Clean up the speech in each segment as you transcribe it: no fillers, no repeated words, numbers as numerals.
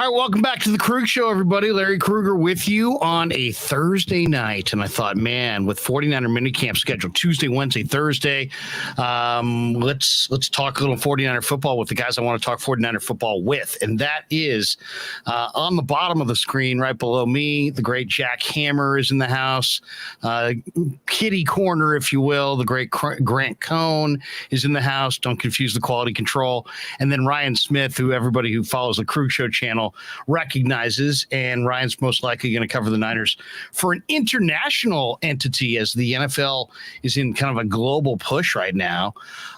All right, welcome back to the Krueger Show, everybody. Larry Krueger with you on a Thursday night. And I thought, man, with 49er minicamp scheduled Tuesday, Wednesday, Thursday, let's talk a little 49er football with the guys I want to talk 49er football with. And that is on the bottom of the screen right below me, the great Jack Hammer is in the house. Kitty Corner, if you will, the great Grant Cohn is in the house. Don't confuse the quality control. And then Ryan Smith, who everybody who follows the Krueger Show channel recognizes, and Ryan's most likely going to cover the Niners for an international entity as the NFL is in kind of a global push right now.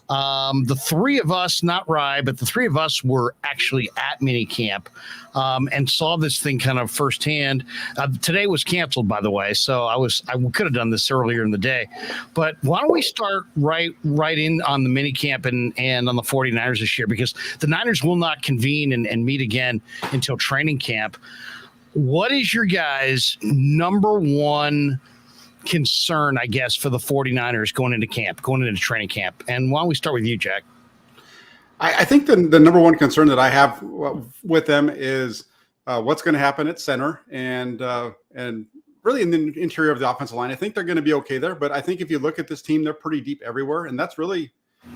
The three of us, not Rye, but the three of us were actually at minicamp and saw this thing kind of firsthand. Today was canceled, by the way, so I could have done this earlier in the day. But why don't we start right in on the minicamp and on the 49ers this year, because the Niners will not convene and meet again until training camp. What is your guys' number one concern, I guess, for the 49ers going into training camp? And why don't we start with you, Jack? I think the number one concern that I have with them is what's going to happen at center and really in the interior of the offensive line. I think they're going to be okay there, but I think if you look at this team, they're pretty deep everywhere, and that's really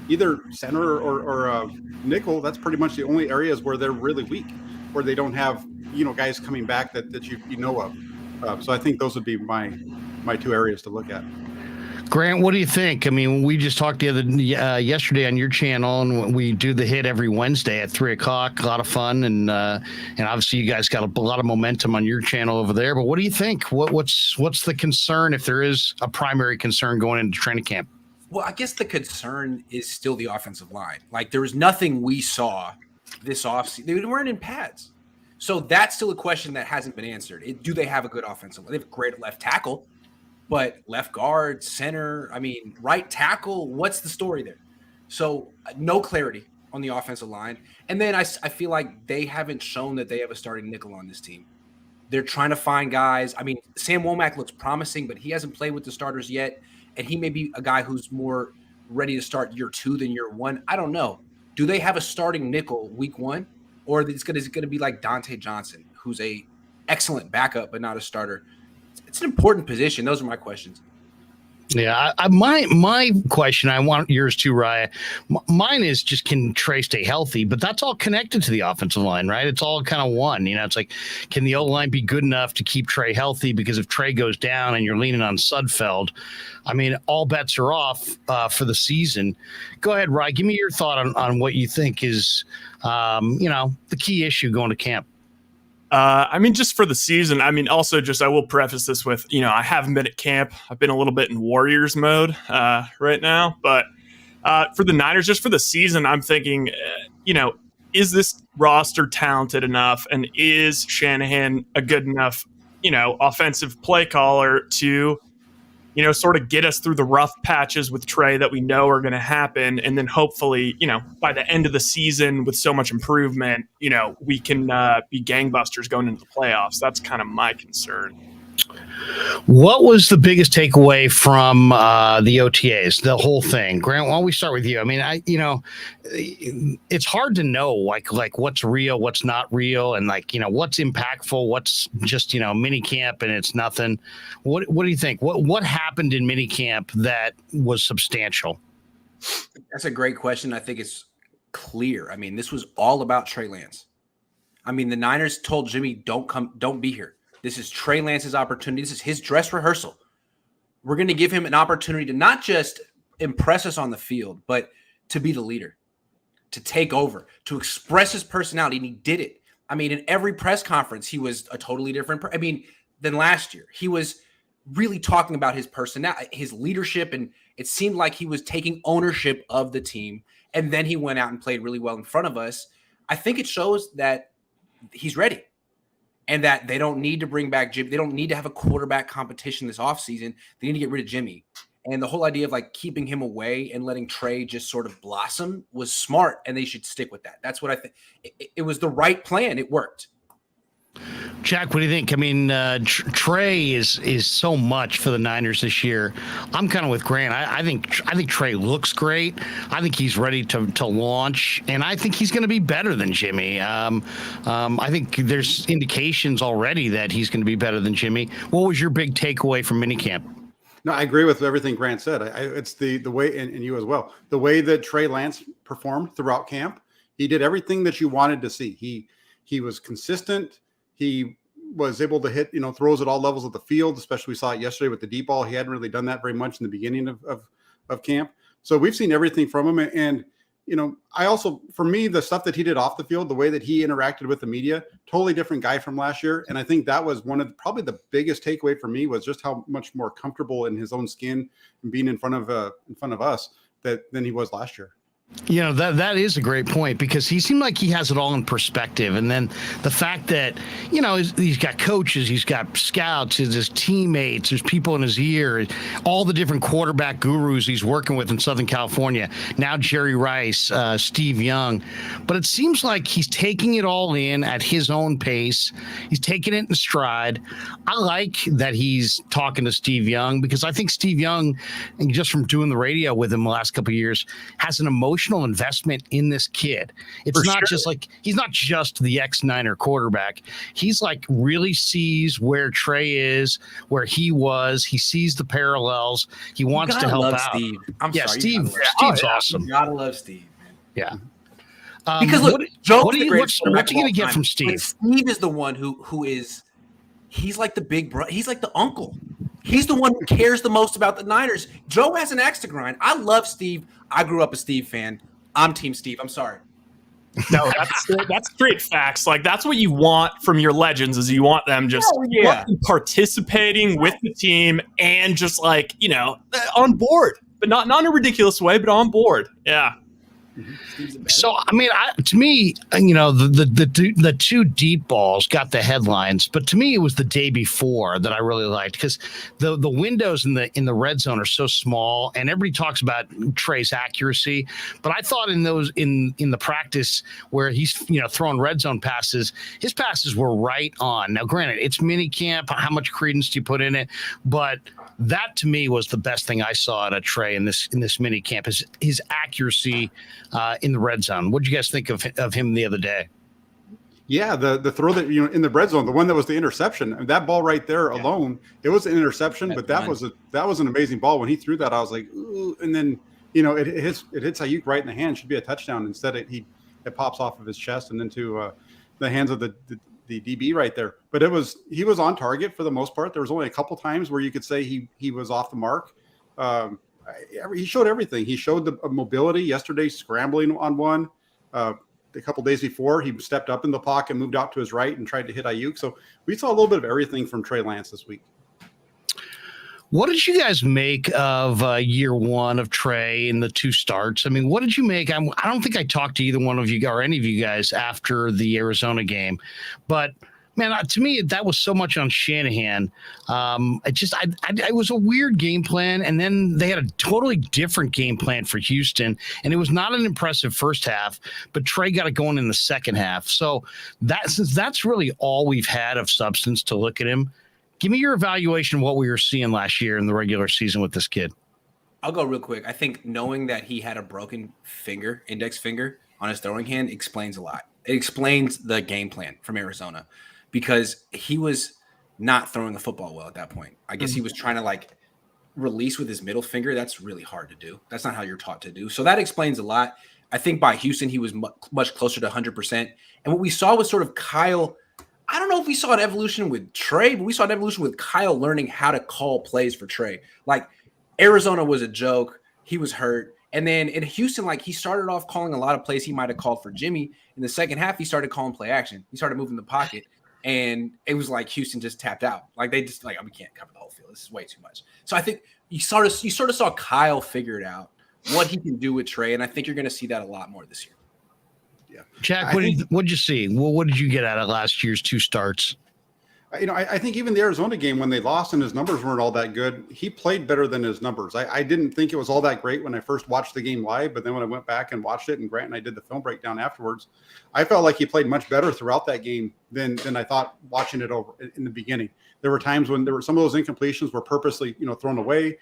either center or nickel. That's pretty much the only areas where they're really weak, where they don't have guys coming back that you know of. So I think those would be my two areas to look at. Grant, what do you think? I mean, we just talked yesterday on your channel, and we do the hit every Wednesday at 3:00. A lot of fun, and obviously you guys got a lot of momentum on your channel over there. But what do you think? What's the concern, if there is a primary concern going into training camp? Well, I guess the concern is still the offensive line. Like, there was nothing we saw this offseason. They weren't in pads. So that's still a question that hasn't been answered. Do they have a good offensive line? They have a great left tackle, but left guard, center, right tackle, what's the story there? So no clarity on the offensive line. And then I feel like they haven't shown that they have a starting nickel on this team. They're trying to find guys. Sam Womack looks promising, but he hasn't played with the starters yet. And he may be a guy who's more ready to start year 2 than year 1. I don't know. Do they have a starting nickel week 1? Or is it going to be like Dante Johnson, who's a excellent backup but not a starter? It's an important position. Those are my questions. Yeah, my question, I want yours too, Raya. Mine is just, can Trey stay healthy? But that's all connected to the offensive line, right? It's all kind of one. It's like, can the O-line be good enough to keep Trey healthy? Because if Trey goes down and you're leaning on Sudfeld, all bets are off for the season. Go ahead, Rye. Give me your thought on what you think is, the key issue going to camp. Just for the season, also just, I will preface this with, I haven't been at camp. I've been a little bit in Warriors mode right now. But for the Niners, just for the season, I'm thinking, is this roster talented enough? And is Shanahan a good enough, offensive play caller to, sort of get us through the rough patches with Trey that we know are going to happen. And then hopefully, by the end of the season with so much improvement, we can be gangbusters going into the playoffs. That's kind of my concern. What was the biggest takeaway from the OTAs, the whole thing? Grant, why don't we start with you? It's hard to know like what's real, what's not real, and what's impactful, what's just mini camp and it's nothing. What do you think? What happened in mini camp that was substantial? That's a great question. I think it's clear. This was all about Trey Lance. The Niners told Jimmy, don't be here. This is Trey Lance's opportunity. This is his dress rehearsal. We're going to give him an opportunity to not just impress us on the field, but to be the leader, to take over, to express his personality. And he did it. In every press conference, he was a totally different than last year. He was really talking about his personality, his leadership, and it seemed like he was taking ownership of the team. And then he went out and played really well in front of us. I think it shows that he's ready. And that they don't need to bring back Jimmy. They don't need to have a quarterback competition this offseason. They need to get rid of Jimmy. And the whole idea of keeping him away and letting Trey just sort of blossom was smart, and they should stick with that. That's what I think. It was the right plan. It worked. Jack, what do you think? I mean, Trey is so much for the Niners this year. I'm kind of with Grant. I think Trey looks great. I think he's ready to launch, and I think he's going to be better than Jimmy. I think there's indications already that he's going to be better than Jimmy. What was your big takeaway from minicamp? No, I agree with everything Grant said. It's the way, and you as well, the way that Trey Lance performed throughout camp. He did everything that you wanted to see. He was consistent. He was able to hit, throws at all levels of the field, especially we saw it yesterday with the deep ball. He hadn't really done that very much in the beginning of camp. So we've seen everything from him. And, I also, for me, the stuff that he did off the field, the way that he interacted with the media, totally different guy from last year. And I think that was probably the biggest takeaway for me was just how much more comfortable in his own skin and being in front of us than he was last year. That is a great point because he seemed like he has it all in perspective. And then the fact that, he's got coaches, he's got scouts, his teammates, there's people in his ear, all the different quarterback gurus he's working with in Southern California. Now Jerry Rice, Steve Young. But it seems like he's taking it all in at his own pace. He's taking it in stride. I like that he's talking to Steve Young because I think Steve Young, and just from doing the radio with him the last couple of years, has an emotional investment in this kid. It's not just like he's not just the ex-Niner quarterback. He's like really sees where Trey is, where he was. He sees the parallels. He wants to help out. Steve. Steve's awesome. You gotta love Steve, man. Yeah. Because look, what are you going to get from Steve? Steve is the one who is. He's like the big brother. He's like the uncle. He's the one who cares the most about the Niners. Joe has an axe to grind. I love Steve. I grew up a Steve fan. I'm Team Steve. I'm sorry. No, that's straight facts. Like that's what you want from your legends is you want them just participating with the team and just like, on board, but not in a ridiculous way, but on board. Yeah. So, I mean, to me, the two deep balls got the headlines, but to me, it was the day before that I really liked because the windows in the red zone are so small, and everybody talks about Trey's accuracy. But I thought in the practice where he's throwing red zone passes, his passes were right on. Now, granted, it's mini camp. How much credence do you put in it? But that to me was the best thing I saw out of Trey in this mini camp is his accuracy in the red zone. What did you guys think of him the other day? Yeah, the throw that in the red zone, the one that was the interception, that ball right there alone, it was an interception, but that was an amazing ball. When he threw that, I was like, ooh, and then it hits Ayuk right in the hand, should be a touchdown. Instead, it pops off of his chest and into the hands of the DB right there. But he was on target for the most part. There was only a couple times where you could say he was off the mark. He showed everything. He showed the mobility yesterday, scrambling on one. A couple days before, he stepped up in the pocket, moved out to his right, and tried to hit Ayuk. So we saw a little bit of everything from Trey Lance this week. What did you guys make of year one of Trey in the two starts? I mean, what did you make? I don't think I talked to either one of you or any of you guys after the Arizona game, but man, to me, that was so much on Shanahan. It was a weird game plan, and then they had a totally different game plan for Houston, and it was not an impressive first half, but Trey got it going in the second half. So since that's really all we've had of substance to look at him, give me your evaluation of what we were seeing last year in the regular season with this kid. I'll go real quick. I think knowing that he had a broken index finger on his throwing hand explains a lot. It explains the game plan from Arizona because he was not throwing the football well at that point. I guess he was trying to release with his middle finger. That's really hard to do. That's not how you're taught to do. So that explains a lot. I think by Houston, he was much closer to 100%. And what we saw was sort of Kyle. I don't know if we saw an evolution with Trey, but we saw an evolution with Kyle learning how to call plays for Trey. Like Arizona was a joke. He was hurt. And then in Houston, he started off calling a lot of plays he might have called for Jimmy. In the second half, he started calling play action. He started moving the pocket. And it was like Houston just tapped out. They just we can't cover the whole field. This is way too much. So I think you sort of saw Kyle figure it out, what he can do with Trey. And I think you're going to see that a lot more this year. Yeah. Jack, what did you see? Well, what did you get out of last year's two starts? I think even the Arizona game when they lost and his numbers weren't all that good, he played better than his numbers. I didn't think it was all that great when I first watched the game live, but then when I went back and watched it, and Grant and I did the film breakdown afterwards, I felt like he played much better throughout that game than I thought watching it over in the beginning. There were times when there were some of those incompletions were purposely, thrown away,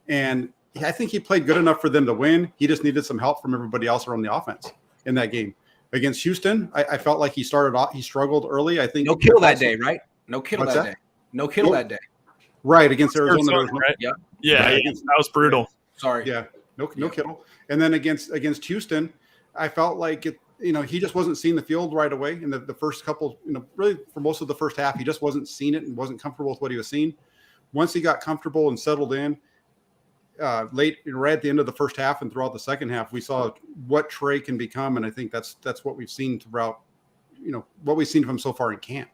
and I think he played good enough for them to win. He just needed some help from everybody else around the offense in that game. Against Houston, I felt like he struggled early. I think no Kittle that day, right? No Kittle that day. No Kittle that day. Right, against Arizona. Right? Yeah. Yeah, that was brutal. Sorry. Yeah, no Kittle. And then against Houston, I felt like he just wasn't seeing the field right away in the first couple, really for most of the first half, he just wasn't seeing it and wasn't comfortable with what he was seeing. Once he got comfortable and settled in, right at the end of the first half and throughout the second half, we saw what Trey can become, and I think that's what we've seen throughout, what we've seen from him so far in camp.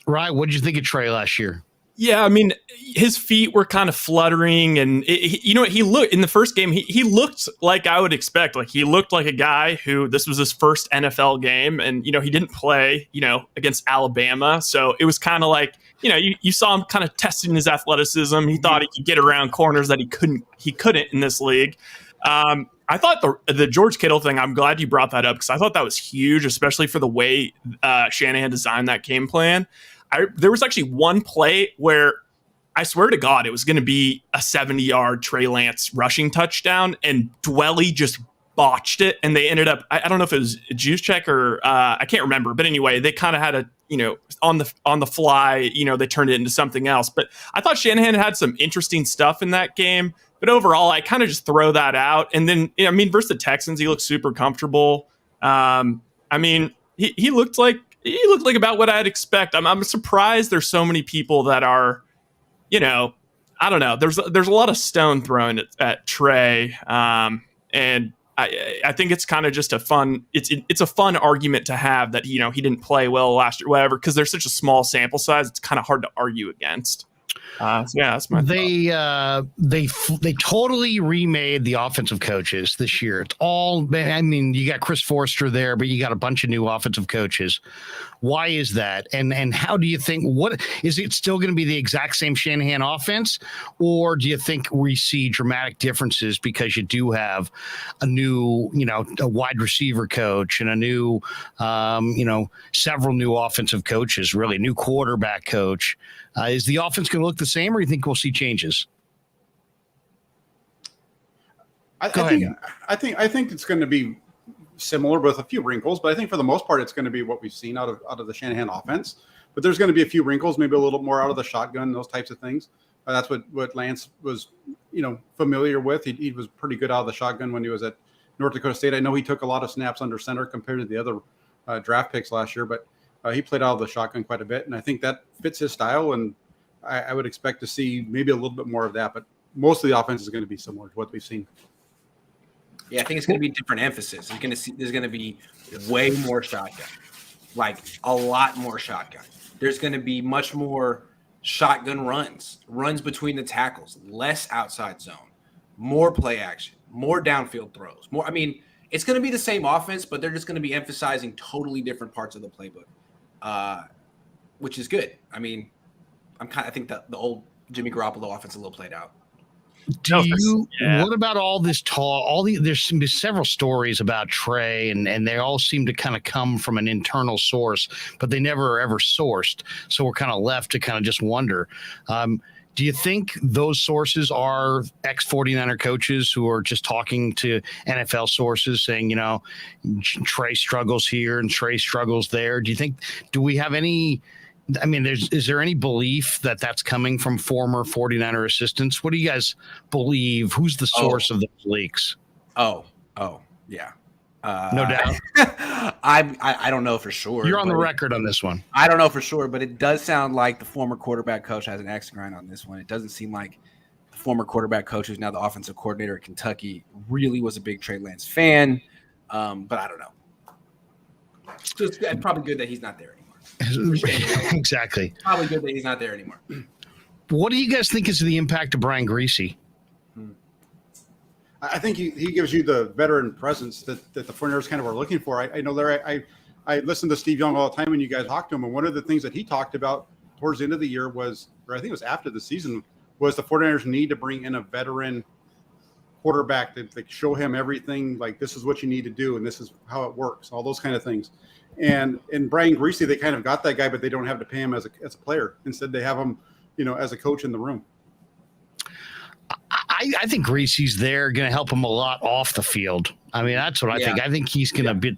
Right. What did you think of Trey last year? Yeah, I mean, his feet were kind of fluttering, and he looked in the first game. He looked like I would expect. Like he looked like a guy who this was his first NFL game, and he didn't play against Alabama, so it was kind of like you saw him kind of testing his athleticism. He thought he could get around corners that he couldn't in this league. I thought the George Kittle thing, I'm glad you brought that up because I thought that was huge, especially for the way Shanahan designed that game plan. There was actually one play where I swear to God, it was going to be a 70-yard Trey Lance rushing touchdown, and Dwelly just botched it, and they ended up, I don't know if it was a juice check or I can't remember, but anyway, they kind of had on the fly, they turned it into something else. But I thought Shanahan had some interesting stuff in that game, but overall, I kind of just throw that out. And then, versus the Texans, he looked super comfortable. He looked like about what I'd expect. I'm surprised there's so many people that are, I don't know. There's a lot of stone thrown at Trey, and I think it's kind of just a fun. It's a fun argument to have that he didn't play well last year, whatever. Because there's such a small sample size, it's kind of hard to argue against. So yeah, that's my thought. They totally remade the offensive coaches this year. It's all, you got Chris Forster there, but you got a bunch of new offensive coaches. Why is that? And how do you think, what is it still going to be the exact same Shanahan offense? Or do you think we see dramatic differences because you do have a new, a wide receiver coach and a new, several new offensive coaches, really new quarterback coach? Is the offense going to look the same, or you think we'll see changes? I think it's going to be similar with a few wrinkles, but I think for the most part, it's going to be what we've seen out of the Shanahan offense. But there's going to be a few wrinkles, maybe a little more out of the shotgun, those types of things. That's what Lance was, familiar with. He was pretty good out of the shotgun when he was at North Dakota State. I know he took a lot of snaps under center compared to the other draft picks last year, but he played out of the shotgun quite a bit, and I think that fits his style, and I would expect to see maybe a little bit more of that, but most of the offense is going to be similar to what we've seen. Yeah, I think it's going to be different emphasis. There's going to be way more shotgun, like a lot more shotgun. There's going to be much more shotgun runs between the tackles, less outside zone, more play action, more downfield throws, more. It's going to be the same offense, but they're just going to be emphasizing totally different parts of the playbook. Which is good. I think that the old Jimmy Garoppolo offense a little played out. What about all this talk? There's been several stories about Trey, and they all seem to kind of come from an internal source, but they never ever sourced. So we're kind of left to kind of just wonder. Do you think those sources are ex-49er coaches who are just talking to NFL sources saying, Trey struggles here and Trey struggles there? Do we have any, is there any belief that that's coming from former 49er assistants? What do you guys believe? Who's the source of those leaks? Oh, yeah. No doubt. I don't know for sure. You're on the record on this one. I don't know for sure, but it does sound like the former quarterback coach has an axe to grind on this one. It doesn't seem like the former quarterback coach, who's now the offensive coordinator at Kentucky, really was a big Trey Lance fan. But I don't know. So it's probably good that he's not there anymore. Exactly. Probably good that he's not there anymore. What do you guys think is the impact of Brian Griese? I think he gives you the veteran presence that the 49ers kind of are looking for. I know, Larry, I listen to Steve Young all the time when you guys talk to him, and one of the things that he talked about towards the end of the year was, or I think it was after the season, was the 49ers need to bring in a veteran quarterback that show him everything, like this is what you need to do and this is how it works, all those kind of things. And in Brian Griese, they kind of got that guy, but they don't have to pay him as a player. Instead, they have him, as a coach in the room. I think Griese's there going to help him a lot off the field. I mean, that's what I think. I think he's going to be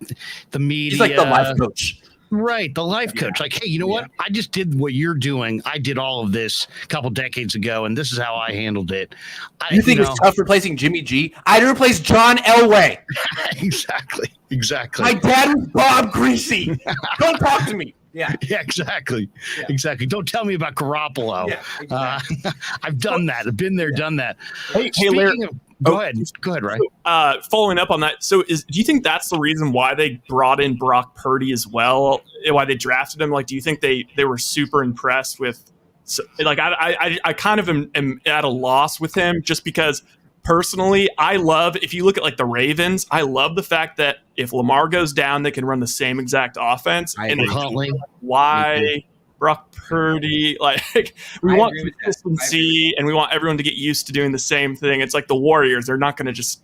the media. He's like the life coach. Right, the life coach. Like, hey, you know what? I just did what you're doing. I did all of this a couple decades ago, and this is how I handled it. You think it's tough replacing Jimmy G? I'd replace John Elway. Exactly. My dad was Bob Griese. Don't talk to me. Yeah, exactly. Exactly. Don't tell me about Garoppolo. Yeah, exactly. I've done that. I've been there, done that. Hey, Larry. Go ahead, right? Following up on that, so do you think that's the reason why they brought in Brock Purdy as well? Why they drafted him? Like, do you think they were super impressed with? Like, I kind of am at a loss with him just because personally, I love, if you look at like the Ravens, I love the fact that if Lamar goes down, they can run the same exact offense. Why Brock Purdy? Like, we want consistency and we want everyone to get used to doing the same thing. It's like the Warriors. They're not going to just,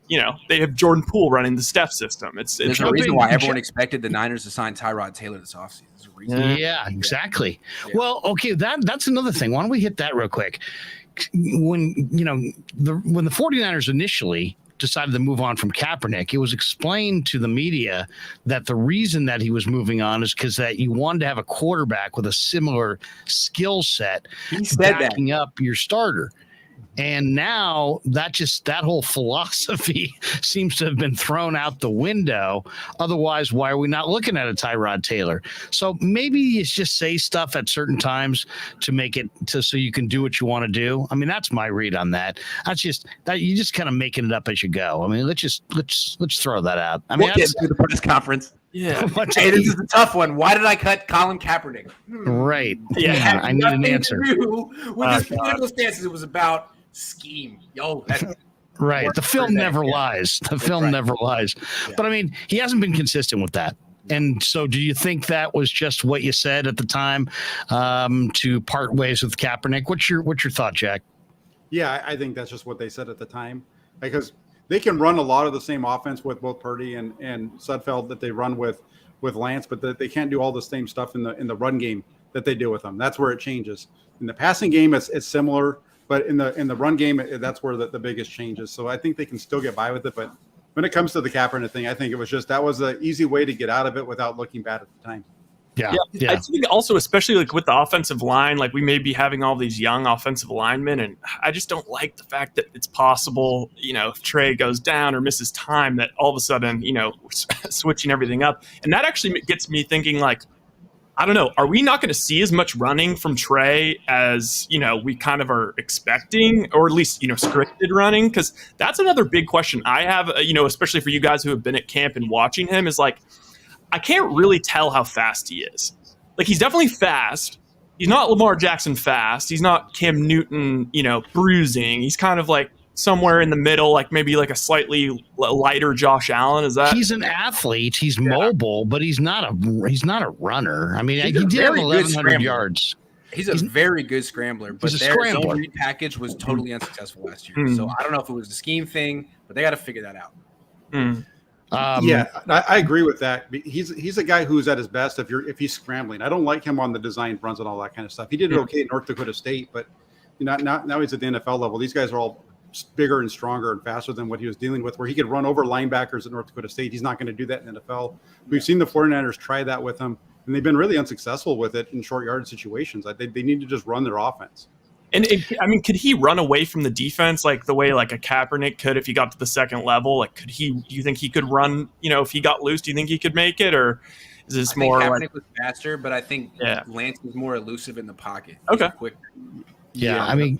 they have Jordan Poole running the Steph system. There's a reason why everyone expected the Niners to sign Tyrod Taylor this offseason. There's a reason. Yeah, exactly. Yeah. Well, okay, that's another thing. Why don't we hit that real quick? When the 49ers initially decided to move on from Kaepernick, it was explained to the media that the reason that he was moving on is because that you wanted to have a quarterback with a similar skill set backing up your starter. And now that whole philosophy seems to have been thrown out the window. Otherwise, why are we not looking at a Tyrod Taylor? So maybe you just say stuff at certain times to make it so you can do what you want to do. I mean, that's my read on that. That's just that you just kind of making it up as you go. I mean, let's throw that out. I mean, we'll get to the press conference. Yeah. Hey, this is a tough one. Why did I cut Colin Kaepernick? Right. Yeah, I need an answer. With his political stances, it was about scheme. Right. The film never lies. The film never lies. Yeah. But I mean, he hasn't been consistent with that. And so do you think that was just what you said at the time to part ways with Kaepernick? What's your thought, Jack? Yeah, I think that's just what they said at the time, because they can run a lot of the same offense with both Purdy and Sudfeld that they run with Lance, but they can't do all the same stuff in the run game that they do with them. That's where it changes. In the passing game, it's similar. But in the run game, that's where the biggest change is. So I think they can still get by with it. But when it comes to the Kaepernick thing, I think it was that was an easy way to get out of it without looking bad at the time. Yeah. I think also, especially like with the offensive line, like we may be having all these young offensive linemen, and I just don't like the fact that it's possible, if Trey goes down or misses time, that all of a sudden, we're switching everything up. And that actually gets me thinking, like, I don't know. Are we not going to see as much running from Trey as, we kind of are expecting, or at least, scripted running? Because that's another big question I have, especially for you guys who have been at camp and watching him, is like, I can't really tell how fast he is. Like, he's definitely fast. He's not Lamar Jackson fast. He's not Cam Newton, bruising. He's kind of like somewhere in the middle, like maybe like a slightly lighter Josh Allen. Is that? He's an athlete. He's mobile, but he's not a runner. I mean, he did have 1,100 yards. He's a very good scrambler, but their zone read package was totally unsuccessful last year. So I don't know if it was the scheme thing, but they got to figure that out. I agree with that. He's a guy who's at his best if he's scrambling. I don't like him on the design runs and all that kind of stuff. He did it okay at North Dakota State, but now he's at the NFL level. These guys are all bigger and stronger and faster than what he was dealing with, where he could run over linebackers at North Dakota State. He's not going to do that in the NFL. We've seen the 49ers try that with him, and they've been really unsuccessful with it in short yard situations. They need to just run their offense. And could he run away from the defense like the way like a Kaepernick could if he got to the second level? Like, do you think he could run, if he got loose, do you think he could make it? Or is this more Kaepernick was faster, but I think Lance was more elusive in the pocket. Okay. Quick. Yeah, I mean,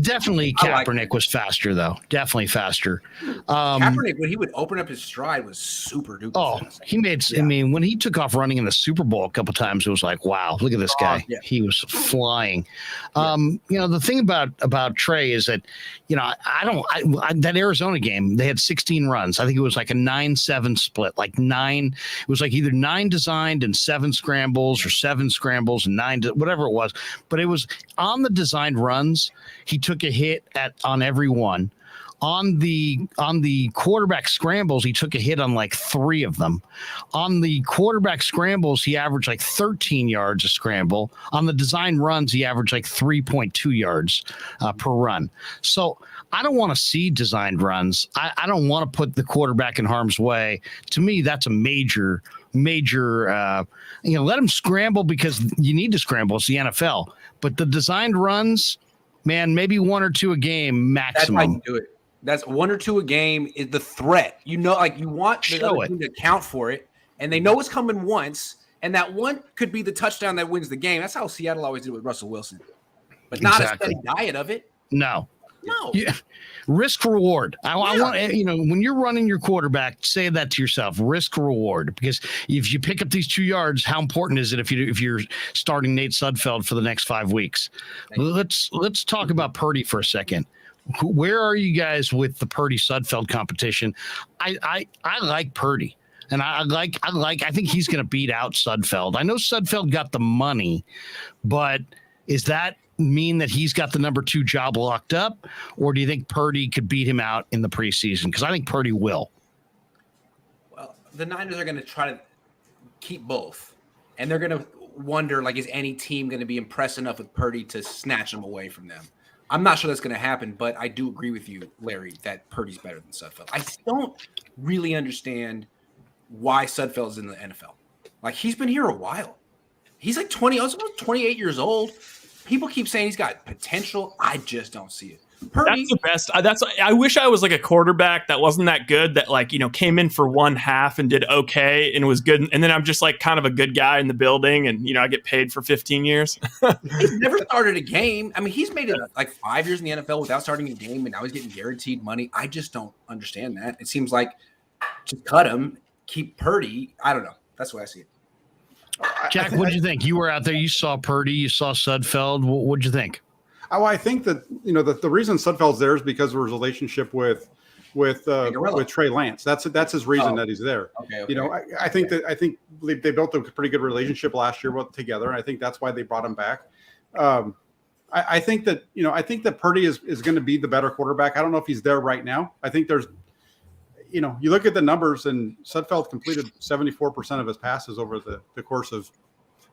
definitely I Kaepernick like was faster, though. Definitely faster. Kaepernick, when he would open up his stride, was super duper fast. He made. I mean, when he took off running in the Super Bowl a couple times, it was like, wow, look at this guy. Yeah. He was flying. The thing about Trey is that, that Arizona game, they had 16 runs. I think it was like a 9-7 split, like 9. It was like either 9 designed and 7 scrambles, or 7 scrambles and 9, whatever it was. But it was on the designed runs. He took a hit on every one. On the quarterback scrambles, he took a hit on like 3 of them. On the quarterback scrambles, he averaged like 13 yards a scramble. On the design runs, he averaged like 3.2 yards per run. So I don't want to see designed runs. I don't want to put the quarterback in harm's way. To me, that's a major, let him scramble because you need to scramble. It's the NFL. But the designed runs, man, maybe 1 or 2 a game maximum. That's how you do it. That's 1 or 2 a game is the threat. You want the other team to account for it, and they know it's coming once, and that one could be the touchdown that wins the game. That's how Seattle always did with Russell Wilson, but not a steady diet of it. No. Yeah. Risk reward. I want when you're running your quarterback, say that to yourself. Risk reward, because if you pick up these 2 yards, how important is it if you're starting Nate Sudfeld for the next 5 weeks? Let's talk about Purdy for a second. Where are you guys with the Purdy Sudfeld competition? I like Purdy, and I think he's going to beat out Sudfeld. I know Sudfeld got the money, but is that mean that he's got the number 2 job locked up, or do you think Purdy could beat him out in the preseason? Because I think Purdy will. Well, the Niners are going to try to keep both, and they're going to wonder, like, is any team going to be impressed enough with Purdy to snatch him away from them? I'm not sure that's going to happen, but I do agree with you, Larry, that Purdy's better than Sudfeld. I don't really understand why Sudfeld's in the NFL. Like, he's been here a while. He's like 28 years old. People keep saying he's got potential. I just don't see it. Purdy, that's the best. I wish I was like a quarterback that wasn't that good, that came in for 1 half and did okay and was good, and then I'm just like kind of a good guy in the building, and I get paid for 15 years. He's never started a game. I mean, he's made it like 5 years in the NFL without starting a game, and now he's getting guaranteed money. I just don't understand that. It seems like just cut him, keep Purdy. I don't know. That's the way I see it. Jack, what did you think? You were out there. You saw Purdy. You saw Sudfeld. What did you think? Oh, I think that the reason Sudfeld's there is because of his relationship with Trey Lance. That's his reason that he's there. Okay. I think they built a pretty good relationship last year together, and I think that's why they brought him back. I think that Purdy is going to be the better quarterback. I don't know if he's there right now. I think there's, you look at the numbers, and Sudfeld completed 74% of his passes over the course of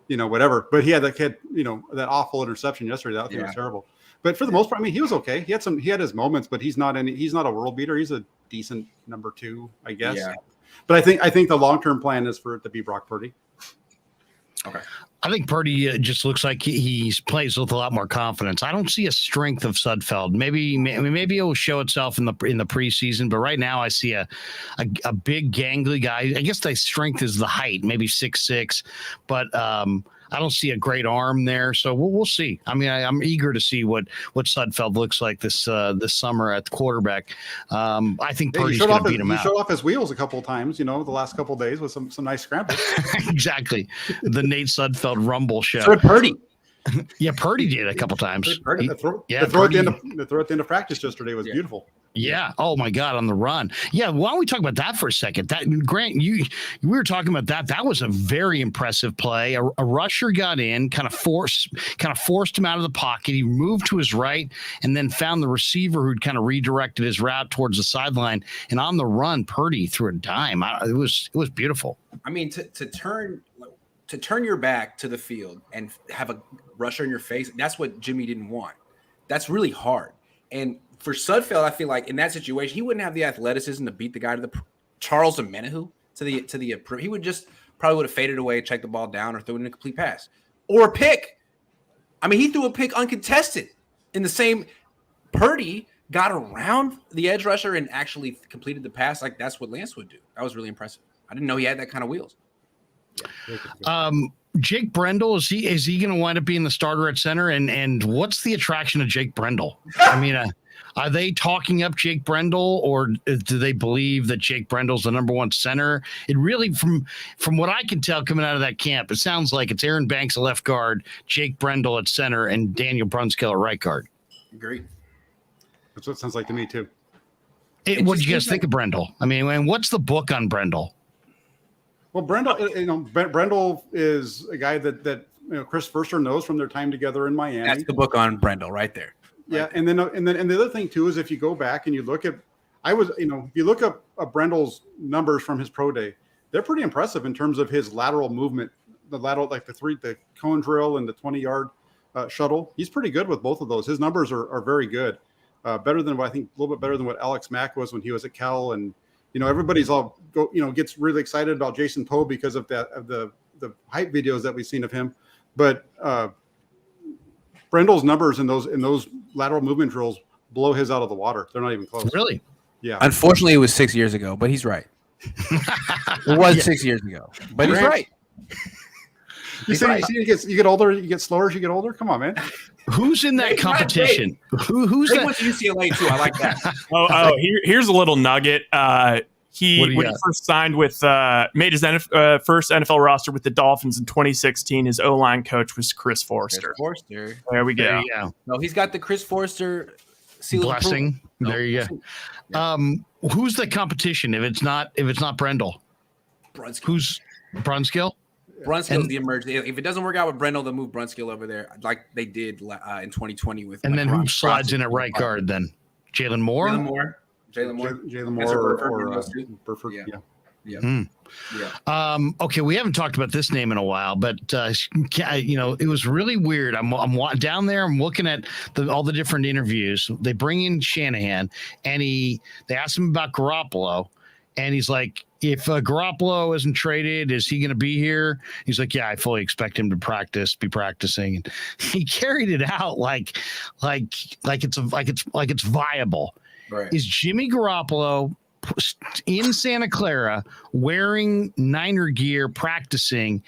whatever. But he had that awful interception yesterday. That thing was terrible. But for the most part, I mean, he was okay. He had his moments, but he's not a world beater. He's a decent number 2, I guess. Yeah. But I think the long-term plan is for it to be Brock Purdy. Okay. I think Purdy just looks like he plays with a lot more confidence. I don't see a strength of Sudfeld. Maybe it will show itself in the preseason, but right now I see a big gangly guy. I guess the strength is the height, maybe 6'6", but I don't see a great arm there. So we'll see. I mean, I'm eager to see what Sudfeld looks like this summer at the quarterback. I think Purdy's going to beat him out. He showed off his wheels a couple of times, the last couple of days with some nice scrambles. Exactly. The Nate Sudfeld rumble show. So did Purdy. Yeah, Purdy did a couple times. The throw at the end of practice yesterday was beautiful. Yeah. Oh my God, on the run. Yeah. Why don't we talk about that for a second? Grant, we were talking about that. That was a very impressive play. A rusher got in, kind of forced him out of the pocket. He moved to his right and then found the receiver who'd kind of redirected his route towards the sideline. And on the run, Purdy threw a dime. It was beautiful. I mean, to turn your back to the field and have a rusher in your face, that's what Jimmy didn't want. That's really hard. And for Sudfeld, I feel like in that situation, he wouldn't have the athleticism to beat the guy to the Charles Omenihu to the he would just probably would have faded away, checked the ball down, or threw it in a complete pass or a pick. I mean, he threw a pick uncontested in the same. Purdy got around the edge rusher and actually completed the pass. Like that's what Lance would do. That was really impressive. I didn't know he had that kind of wheels. Jake Brendel, is he going to wind up being the starter at center? And what's the attraction of Jake Brendel? I mean, are they talking up Jake Brendel, or do they believe that Jake Brendel's the number one center? It really, from what I can tell coming out of that camp, it sounds like it's Aaron Banks at left guard, Jake Brendel at center, and Daniel Brunskill at right guard. Agreed. That's what it sounds like to me too. What did you guys think of Brendel? I mean, and what's the book on Brendel? Well, Brendel is a guy that Chris Furster knows from their time together in Miami. That's the book on Brendel right there. Yeah, and then the other thing too is if you go back and you look at, if you look up Brendel's numbers from his pro day, they're pretty impressive in terms of his lateral movement, the cone drill and the 20-yard shuttle. He's pretty good with both of those. His numbers are very good, better than what I think, a little bit better than what Alex Mack was when he was at Cal. And everybody's gets really excited about Jason Poe because of the hype videos that we've seen of him, but Brendel's numbers in those lateral movement drills blow his out of the water. They're not even close. Really? Yeah. Unfortunately, it was 6 years ago, but he's right. It was 6 years ago, but he's right. You get older, you get slower as you get older. Come on, man. Who's in that competition? Who's that? Went to UCLA too. I like that. Here's a little nugget. When he first signed with, made his first NFL roster with the Dolphins in 2016, his O-line coach was Chris Forster. There we go. No, he's got the Chris Forster seal blessing. There you go. Yeah. Who's the competition? If it's not Brendel, Brunskill. Who's Brunskill? Brunskill's the emerging. If it doesn't work out with Brendel, they'll move Brunskill over there, like they did in 2020 with. And then who slides in at right guard then? Jalen Moore. Jalen Moore or Burford. Yeah. Okay, we haven't talked about this name in a while, but it was really weird. I'm down there. I'm looking at all the different interviews. They bring in Shanahan, and they ask him about Garoppolo, and he's like, "If Garoppolo isn't traded, is he going to be here?" He's like, "Yeah, I fully expect him to be practicing." And he carried it out like it's viable. Right. Is Jimmy Garoppolo in Santa Clara wearing Niner gear practicing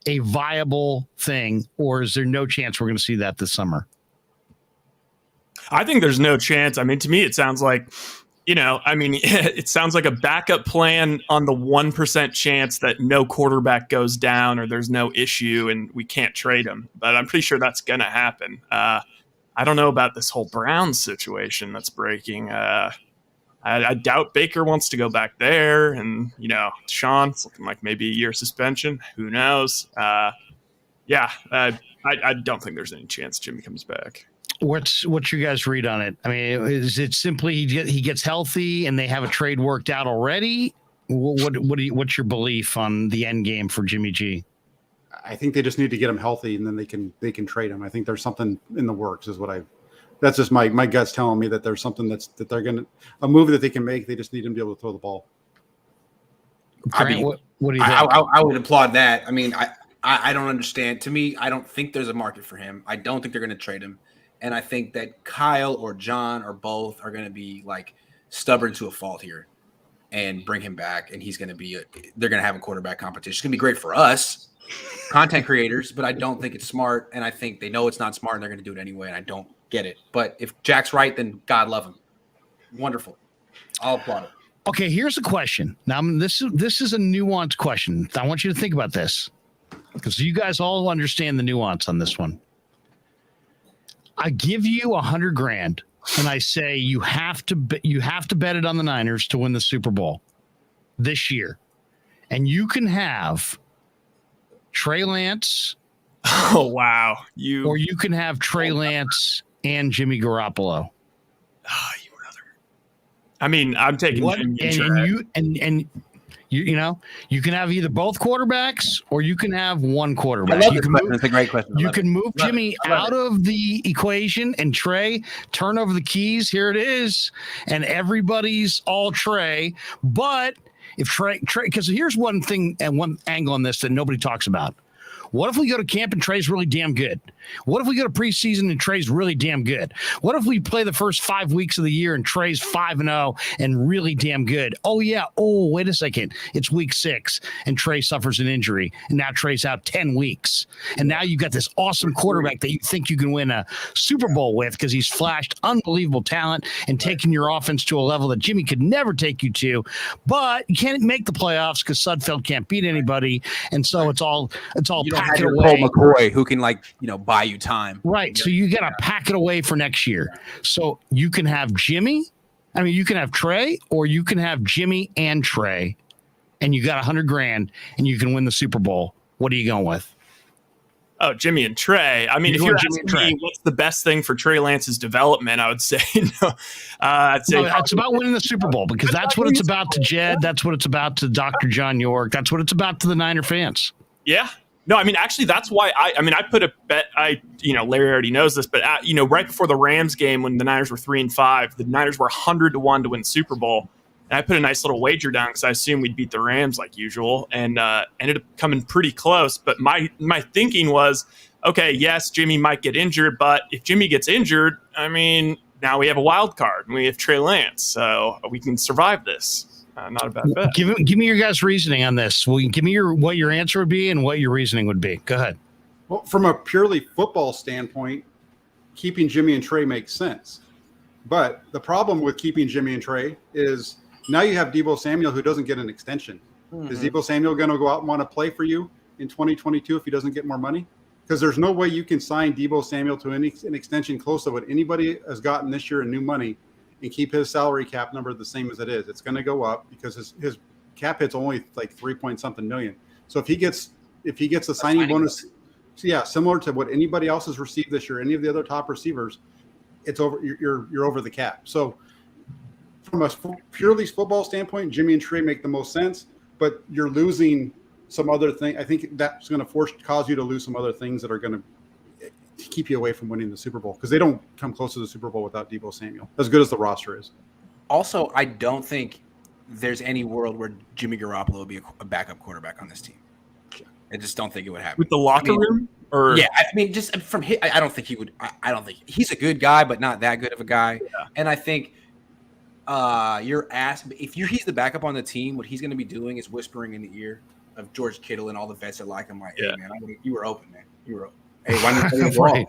a viable thing, or is there no chance we're going to see that this summer? I think there's no chance. I mean, to me, it sounds like, it sounds like a backup plan on the 1% chance that no quarterback goes down or there's no issue and we can't trade him. But I'm pretty sure that's going to happen. I don't know about this whole Browns situation that's breaking. I doubt Baker wants to go back there. And, Sean, it's looking like maybe a year suspension. Who knows? I don't think there's any chance Jimmy comes back. What's your guys' read on it? I mean, is it simply he gets healthy and they have a trade worked out already? What's your belief on the end game for Jimmy G? I think they just need to get him healthy, and then they can trade him. I think there's something in the works. That's just my gut's telling me that there's something that they're gonna a move that they can make. They just need him to be able to throw the ball. Grant, what do you think? I would applaud that. I mean, I don't understand. To me, I don't think there's a market for him. I don't think they're going to trade him, and I think that Kyle or John or both are going to be like stubborn to a fault here and bring him back, and they're going to have a quarterback competition. It's going to be great for us, content creators, but I don't think it's smart, and I think they know it's not smart, and they're going to do it anyway, and I don't get it. But if Jack's right, then God love him. Wonderful. I'll applaud it. Okay, here's a question. Now, this is a nuanced question. I want you to think about this because you guys all understand the nuance on this one. I give you $100,000, and I say you have to bet it on the Niners to win the Super Bowl this year, and you can have Trey Lance. Oh wow! Or you can have Trey Lance and Jimmy Garoppolo. I mean, I'm taking and you can have either both quarterbacks or you can have one quarterback. That's a great question. You can move Jimmy out of the equation and Trey turn over the keys. Here it is, and everybody's all Trey. But if Trey, because here's one thing and one angle on this that nobody talks about. What if we go to camp and Trey's really damn good? What if we go to preseason and Trey's really damn good? What if we play the first 5 weeks of the year and Trey's 5-0 and really damn good? Oh, yeah. Oh, wait a second. It's week 6 and Trey suffers an injury. And now Trey's out 10 weeks. And now you've got this awesome quarterback that you think you can win a Super Bowl with because he's flashed unbelievable talent and taken your offense to a level that Jimmy could never take you to. But you can't make the playoffs because Sudfeld can't beat anybody. And so it's all You don't pack have it your away. Colt McCoy who can buy you time. Right. So you got to pack it away for next year. So you can have Jimmy. I mean, you can have Trey, or you can have Jimmy and Trey, and you got $100,000 and you can win the Super Bowl. What are you going with? Oh, Jimmy and Trey. I mean, if you're asking me what's the best thing for Trey Lance's development, I would say no. I'd say it's about winning the Super Bowl because that's what it's about to Jed. That's what it's about to Dr. John York. That's what it's about to the Niner fans. Yeah. No, I mean, actually, that's why I put a bet. Larry already knows this, but right before the Rams game when the Niners were 3-5, the Niners were 100-1 to win the Super Bowl. And I put a nice little wager down because I assumed we'd beat the Rams like usual, and ended up coming pretty close. But my thinking was, okay, yes, Jimmy might get injured, but if Jimmy gets injured, I mean, now we have a wild card and we have Trey Lance, so we can survive this. Not a bad bet. Give me your guys' reasoning on this. Well, give me what your answer would be and what your reasoning would be. Go ahead. Well, from a purely football standpoint, keeping Jimmy and Trey makes sense. But the problem with keeping Jimmy and Trey is now you have Deebo Samuel who doesn't get an extension. Mm-hmm. Is Deebo Samuel going to go out and want to play for you in 2022 if he doesn't get more money? Because there's no way you can sign Deebo Samuel to an extension close to what anybody has gotten this year in new money and keep his salary cap number the same as it is. It's going to go up because his cap hit's only like 3 point something million. So if he gets a signing bonus, similar to what anybody else has received this year, any of the other top receivers, it's over. You're over the cap. So from a purely football standpoint, Jimmy and Trey make the most sense, but you're losing some other thing. I think that's going to cause you to lose some other things that are going to keep you away from winning the Super Bowl because they don't come close to the Super Bowl without Deebo Samuel, as good as the roster is. Also, I don't think there's any world where Jimmy Garoppolo will be a backup quarterback on this team. I just don't think it would happen. With the locker room? Or yeah, I mean, just from his, I don't think he would. I don't think he's a good guy, but not that good of a guy. Yeah. And I think he's the backup on the team, what he's going to be doing is whispering in the ear of George Kittle and all the vets that like him. Like, hey, man, you were open, man. You were open. Hey, why didn't you play right.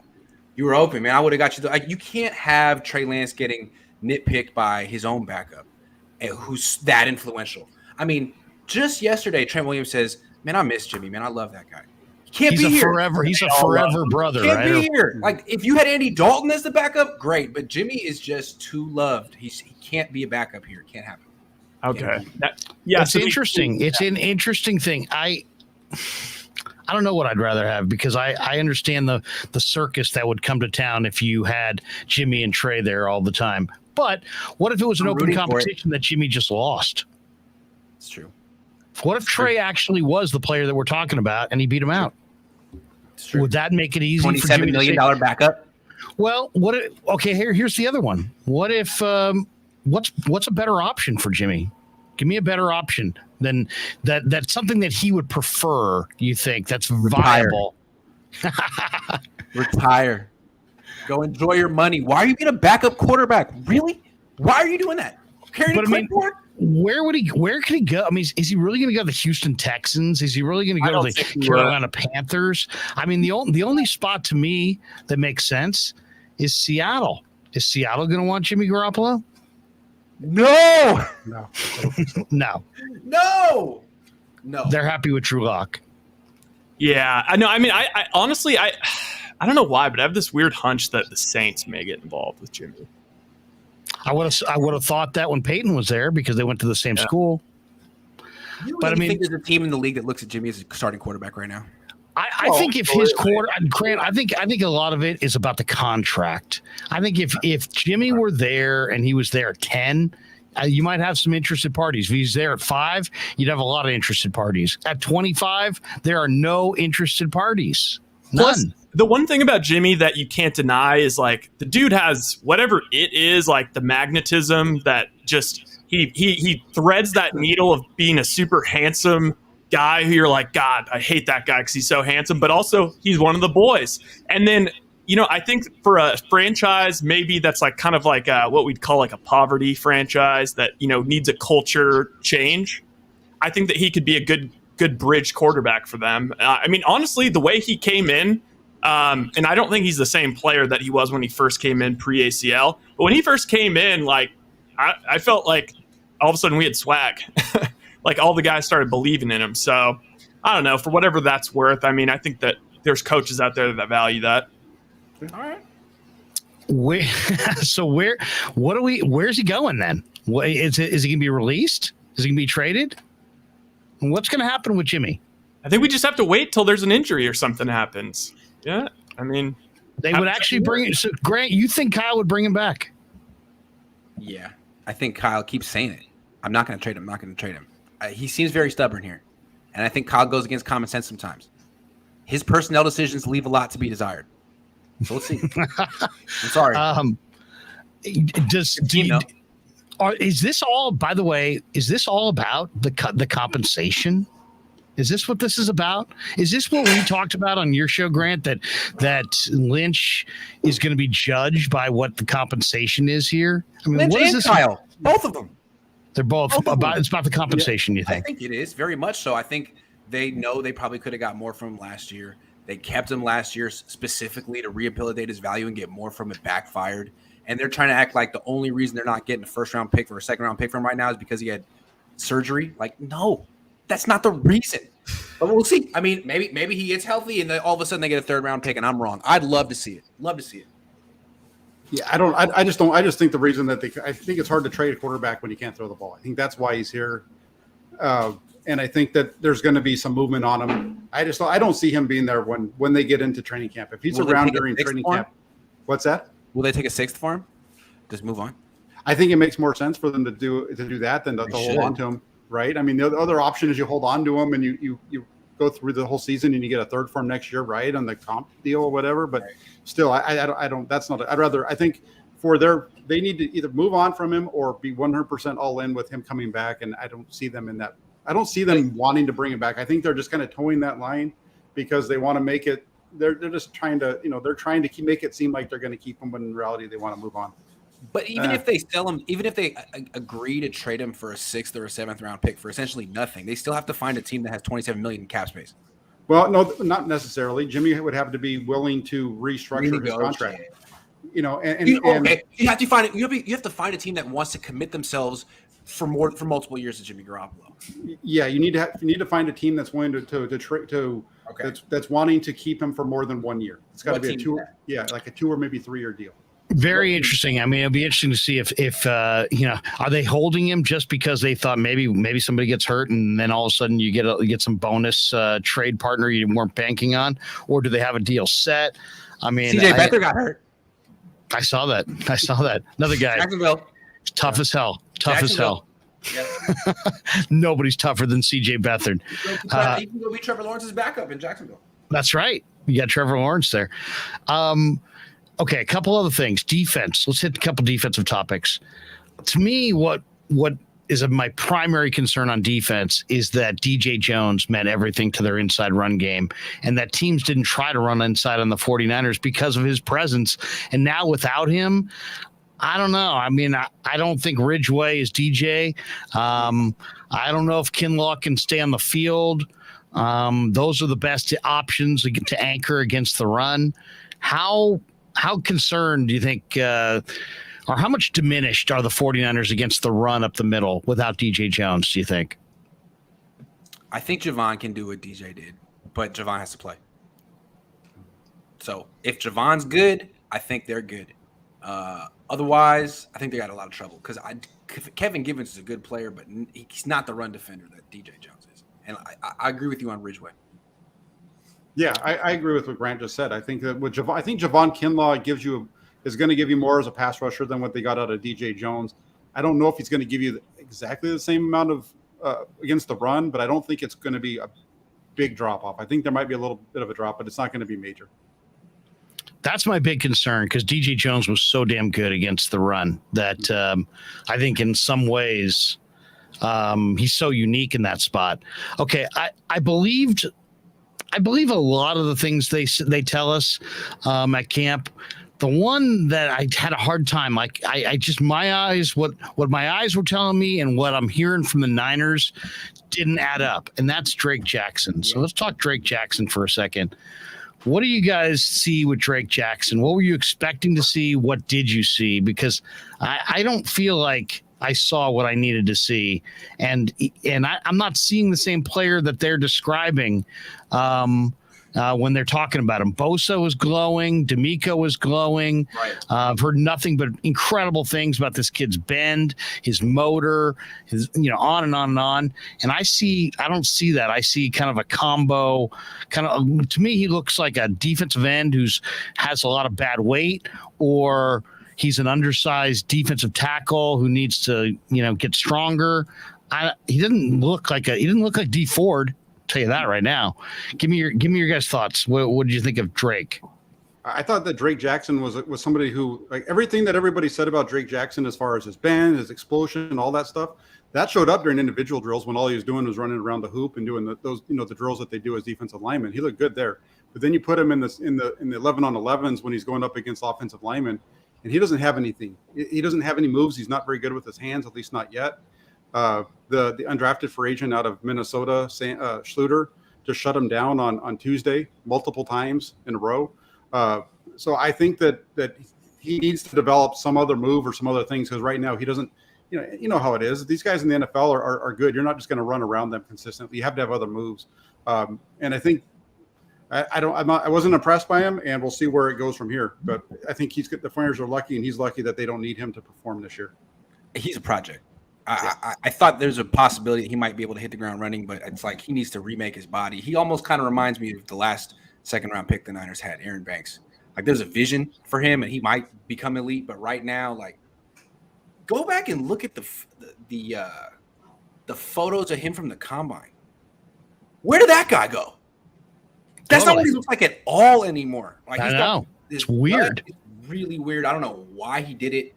You were open, man. I would have got you. You can't have Trey Lance getting nitpicked by his own backup, who's that influential. I mean, just yesterday, Trent Williams says, "Man, I miss Jimmy. Man, I love that guy. He can't be here. He's a forever brother. Can't right? be here. Like if you had Andy Dalton as the backup, great. But Jimmy is just too loved. He can't be a backup here. It can't happen. Okay. It's interesting. It's an interesting thing. I don't know what I'd rather have because I understand the circus that would come to town if you had Jimmy and Trey there all the time. But what if it was an open competition that Jimmy just lost? It's true. What if Trey actually was the player that we're talking about and he beat him out? It's true. Would that make it easy for Jimmy $27 million backup? Well, here's the other one. What if what's a better option for Jimmy? Give me a better option than that. That's something that he would prefer. You think that's viable? Retire. Go enjoy your money. Why are you being a backup quarterback? Really? Why are you doing that? Carrying a clipboard? Where could he go? I mean, is he really going to go to the Houston Texans? Is he really going to go to the Carolina Panthers? I mean, the only spot to me that makes sense is Seattle. Is Seattle going to want Jimmy Garoppolo? No. They're happy with Drew Lock. Yeah, I know. I mean, I honestly, I don't know why, but I have this weird hunch that the Saints may get involved with Jimmy. I would have thought that when Peyton was there because they went to the same school. But I mean, think there's a team in the league that looks at Jimmy as a starting quarterback right now. I think if his Grant, I think a lot of it is about the contract. I think if Jimmy were there and he was there at 10, you might have some interested parties. If he's there at 5, you'd have a lot of interested parties. At 25, there are no interested parties. None. Plus, the one thing about Jimmy that you can't deny is like the dude has whatever it is, like the magnetism that just he threads that needle of being a super handsome guy who you're like, God, I hate that guy because he's so handsome, but also he's one of the boys. And then, I think for a franchise, maybe that's like kind of like what we'd call like a poverty franchise that, needs a culture change. I think that he could be a good bridge quarterback for them. Honestly, the way he came in, and I don't think he's the same player that he was when he first came in pre-ACL. But when he first came in, like I felt like all of a sudden we had swag. Like all the guys started believing in him. So I don't know, for whatever that's worth. I think that there's coaches out there that value that. All right. Where's he going then? Is he going to be released? Is he going to be traded? What's going to happen with Jimmy? I think we just have to wait till there's an injury or something happens. Yeah. They would actually bring it. So Grant, you think Kyle would bring him back? Yeah. I think Kyle keeps saying it. I'm not going to trade him. He seems very stubborn here. And I think Kyle goes against common sense sometimes. His personnel decisions leave a lot to be desired. So let's see. I'm sorry. Is this all, by the way, about the compensation? Is this what this is about? Is this what we talked about on your show, Grant, that Lynch is going to be judged by what the compensation is here? Lynch what is and this? Kyle, both of them. They're both about. It's about the compensation. You think? I think it is very much so. I think they know they probably could have got more from him last year. They kept him last year specifically to rehabilitate his value and get more from it. Backfired, and they're trying to act like the only reason they're not getting a first-round pick or a second-round pick from him right now is because he had surgery. Like, no, that's not the reason. But we'll see. Maybe he gets healthy and then all of a sudden they get a third-round pick, and I'm wrong. I'd love to see it. Yeah, I just think the reason that I think it's hard to trade a quarterback when you can't throw the ball. I think that's why he's here. And I think that there's going to be some movement on him. I don't see him being there when they get into training camp. If he's around during training camp, what's that? Will they take a sixth for him? Just move on. I think it makes more sense for them to do that than to hold on to him, right? The other option is you hold on to him and you go through the whole season and you get a third for him next year, right, on the comp deal or whatever. But still, I don't. That's not. I think they need to either move on from him or be 100% all in with him coming back. And I don't see them in that. I don't see them wanting to bring him back. I think they're just kind of towing that line because they want to make it. They're just trying to, they're trying to make it seem like they're going to keep him, when in reality they want to move on. But even if they sell him, even if they agree to trade him for a 6th or a 7th round pick for essentially nothing, they still have to find a team that has $27 million in cap space. Well, no, not necessarily. Jimmy would have to be willing to restructure his contract. You have to find you have to find a team that wants to commit themselves for multiple years to Jimmy Garoppolo. Yeah, you need to find a team that's willing that's wanting to keep him for more than 1 year. It's got to be a 2, like a 2 or maybe 3 year deal. Very interesting. It'll be interesting to see if are they holding him just because they thought maybe somebody gets hurt and then all of a sudden you get some bonus trade partner you weren't banking on, or do they have a deal set? CJ Beathard got hurt. I saw that. Another guy. Jacksonville. Tough as hell. Yeah. Nobody's tougher than CJ Beathard. He can go be Trevor Lawrence's backup in Jacksonville. That's right. You got Trevor Lawrence there. Okay, a couple other things. Defense. Let's hit a couple defensive topics. To me, what is my primary concern on defense is that DJ Jones meant everything to their inside run game, and that teams didn't try to run inside on the 49ers because of his presence. And now without him, I don't know. I don't think Ridgeway is DJ. I don't know if Kinlaw can stay on the field. Those are the best options to anchor against the run. How concerned do you think, or how much diminished are the 49ers against the run up the middle without DJ Jones, do you think? I think Javon can do what DJ did, but Javon has to play. So if Javon's good, I think they're good. Otherwise, I think they got a lot of trouble because Kevin Givens is a good player, but he's not the run defender that DJ Jones is. And I agree with you on Ridgeway. Yeah, I agree with what Grant just said. I think that with Javon Kinlaw is going to give you more as a pass rusher than what they got out of DJ Jones. I don't know if he's going to give you exactly the same amount of against the run, but I don't think it's going to be a big drop off. I think there might be a little bit of a drop, but it's not going to be major. That's my big concern because DJ Jones was so damn good against the run that I think in some ways He's so unique in that spot. Okay, I believe a lot of the things they tell us at camp. The one that I had a hard time, like I just my eyes, what my eyes were telling me and what I'm hearing from the Niners didn't add up, and that's Drake Jackson. So let's talk Drake Jackson for a second. What do you guys see with Drake Jackson? What were you expecting to see? What did you see? Because I don't feel like I saw what I needed to see, and I'm not seeing the same player that they're describing when they're talking about him. Bosa was glowing, D'Amico was glowing. Right. I've heard nothing but incredible things about this kid's bend, his motor, his on and on and on. And I don't see that. I see kind of a combo. To me, he looks like a defensive end has a lot of bad weight, or he's an undersized defensive tackle who needs to, get stronger. He didn't look like D Ford. Tell you that right now. Give me your guys' thoughts. What did you think of Drake? I thought that Drake Jackson was somebody who, like, everything that everybody said about Drake Jackson as far as his bend, his explosion, all that stuff, that showed up during individual drills when all he was doing was running around the hoop and doing those the drills that they do as defensive linemen. He looked good there. But then you put him in the 11-on-11s when he's going up against offensive linemen, and he doesn't have anything. He doesn't have any moves. He's not very good with his hands, at least not yet. The undrafted free agent out of Minnesota, Schluter, just shut him down on Tuesday multiple times in a row. So I think that he needs to develop some other move or some other things, because right now he doesn't. You know how it is. These guys in the NFL are good. You're not just going to run around them consistently. You have to have other moves. And I think I wasn't impressed by him, and we'll see where it goes from here. But I think the Flyers are lucky, and he's lucky that they don't need him to perform this year. He's a project. I thought there's a possibility that he might be able to hit the ground running, but it's like he needs to remake his body. He almost kind of reminds me of the last second-round pick the Niners had, Aaron Banks. Like, there's a vision for him, and he might become elite. But right now, like, go back and look at the photos of him from the combine. Where did that guy go? That's not what he looks like at all anymore. Like, I know. It's weird. It's really weird. I don't know why he did it.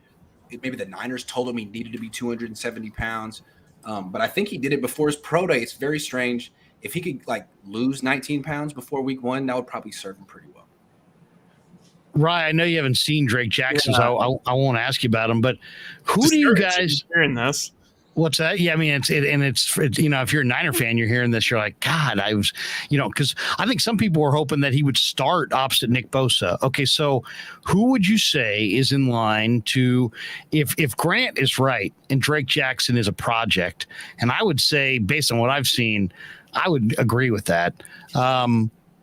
Maybe the Niners told him he needed to be 270 pounds. But I think he did it before his pro day. It's very strange. If he could, like, lose 19 pounds before week one, that would probably serve him pretty well. Right. I know you haven't seen Drake Jackson, so I won't ask you about him. But who do you guys – hearing this? What's that? Yeah, I mean, it's if you're a Niner fan, you're hearing this, you're like, God, I was, because I think some people were hoping that he would start opposite Nick Bosa. Okay, so who would you say is in line to, if Grant is right and Drake Jackson is a project, and I would say, based on what I've seen, I would agree with that.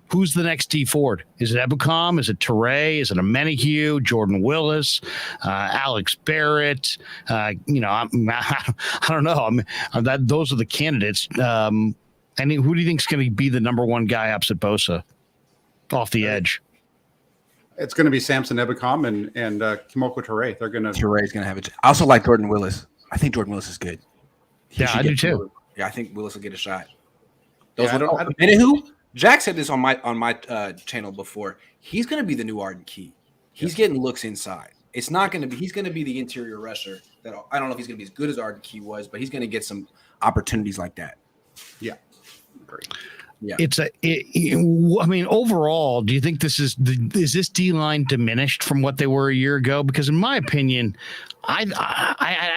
Who's the next D Ford? Is it Ebukam? Is it Teray? Is it a Menahue? Jordan Willis? Alex Barrett? I don't know. Those are the candidates. Who do you think is going to be the number one guy opposite Bosa off the edge? It's going to be Samson Ebukam and Kimoko Teray. Teray's going to have it. I also like Jordan Willis. I think Jordan Willis is good. I do too. Yeah, I think Willis will get a shot. Menahue? Jack said this on my channel before. He's going to be the new Arden Key. He's getting looks inside. It's not going to be. He's going to be the interior rusher. That I don't know if he's going to be as good as Arden Key was, but he's going to get some opportunities like that. Yeah, great. Yeah, I mean, overall, do you think is this D-line diminished from what they were a year ago? Because in my opinion, I'd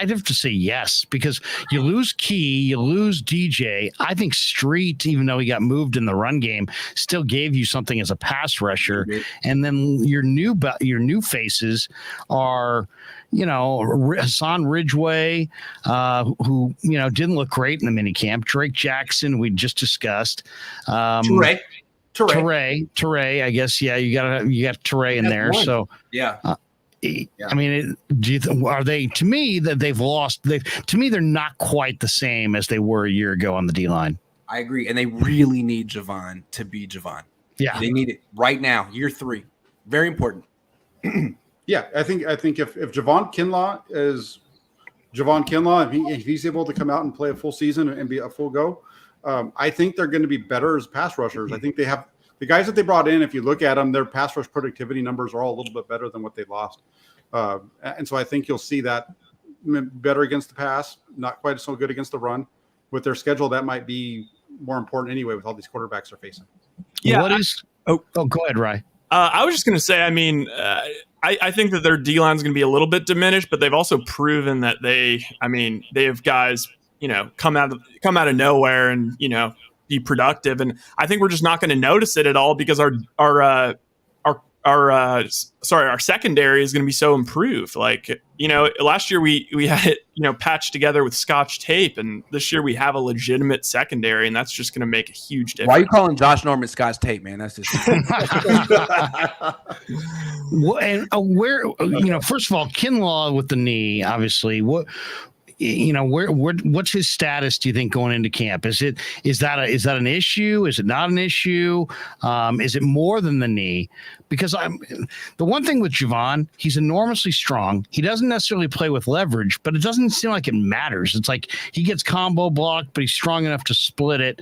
have to say yes, because you lose Key, you lose DJ. I think Street, even though he got moved in the run game, still gave you something as a pass rusher. Mm-hmm. And then your new faces are, Hassan Ridgeway, who didn't look great in the minicamp. Drake Jackson, we just discussed. Teray. I guess. Yeah, you got Teray in there. One. So yeah. I mean, are they, to me, that they've lost? To me, they're not quite the same as they were a year ago on the D line. I agree, and they really need Javon to be Javon. Yeah, they need it right now. Year 3, very important. Yeah, I think if Javon Kinlaw is Javon Kinlaw, if he's able to come out and play a full season and be a full go, I think they're going to be better as pass rushers. I think they have the guys that they brought in. If you look at them, their pass rush productivity numbers are all a little bit better than what they lost, and so I think you'll see that better against the pass, not quite so good against the run. With their schedule, that might be more important anyway with all these quarterbacks they're facing. Yeah. Go ahead, Rye. I was just going to say, I mean, I think that their D line is going to be a little bit diminished, but they've also proven that they have guys, come out of nowhere and, be productive. And I think we're just not going to notice it at all because our secondary is going to be so improved. Like, last year we had it, patched together with Scotch tape, and this year we have a legitimate secondary, and that's just going to make a huge difference. Why are you calling Josh Norman Scotch tape, man? That's just Well, and where first of all, Kinlaw with the knee, obviously. What's his status, do you think, going into camp? Is that an issue? Is it not an issue? Is it more than the knee? Because the one thing with Javon, he's enormously strong. He doesn't necessarily play with leverage, but it doesn't seem like it matters. It's like he gets combo blocked, but he's strong enough to split it.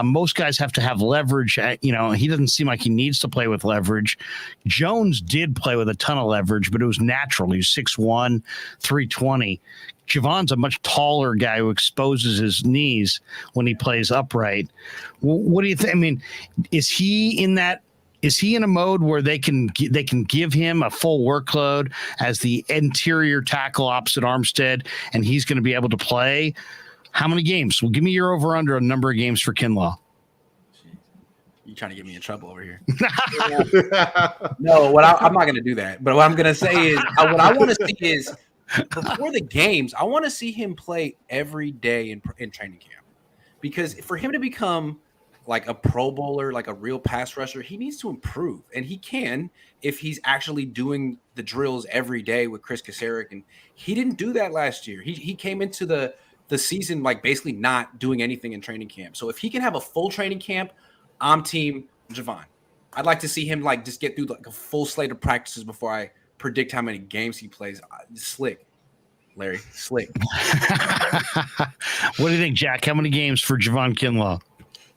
Most guys have to have leverage. He doesn't seem like he needs to play with leverage. Jones did play with a ton of leverage, but it was natural. He was 6'1", 320. Javon's a much taller guy who exposes his knees when he plays upright. What do you think? I mean, is he in a mode where they can give him a full workload as the interior tackle opposite Armstead, and he's going to be able to play? How many games? Well, give me your over/under a number of games for Kinlaw. You trying to get me in trouble over here? No, I'm not going to do that. But what I'm going to say is, what I want to see is, before the games, I want to see him play every day in training camp, because for him to become like a Pro Bowler, like a real pass rusher, he needs to improve, and he can if he's actually doing the drills every day with Chris Kasarik. And he didn't do that last year. He came into the season like basically not doing anything in training camp. So if he can have a full training camp, I'm team Javon. I'd like to see him like just get through like a full slate of practices before I predict how many games he plays. Slick, Larry, slick. What do you think, Jack? How many games for Javon Kinlaw?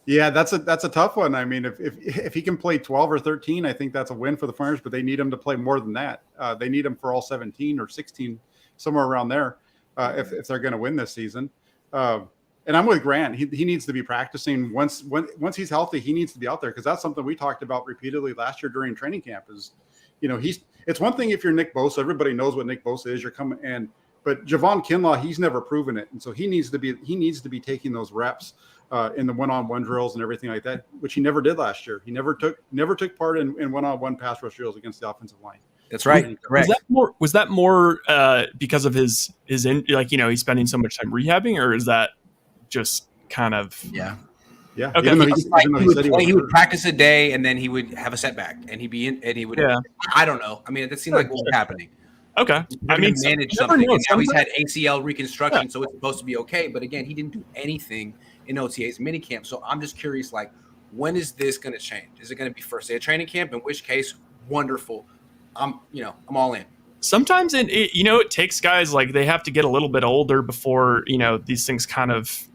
Yeah, that's a tough one. I mean, if he can play 12 or 13, I think that's a win for the Flyers, but they need him to play more than that. They need him for all 17 or 16, somewhere around there, if they're going to win this season. And I'm with Grant. He needs to be practicing. Once he's healthy, he needs to be out there, because that's something we talked about repeatedly last year during training camp is, it's one thing if you're Nick Bosa, everybody knows what Nick Bosa is. You're coming in, but Javon Kinlaw, he's never proven it, and so he needs to be taking those reps in the one-on-one drills and everything like that, which he never did last year. He never took part in one-on-one pass rush drills against the offensive line. That's right. Correct. Was that more because of his he's spending so much time rehabbing, or is that just kind of yeah? Okay. He would practice a day and then he would have a setback and he'd be in and he would. Yeah. I don't know. I mean, that seemed like what was happening. Okay. Manage something. And now he's had ACL reconstruction, so it's supposed to be okay. But again, he didn't do anything in OTA's minicamp. So I'm just curious, like, when is this going to change? Is it going to be first day of training camp? In which case, wonderful. I'm all in. Sometimes it takes guys, like, they have to get a little bit older before these things kind of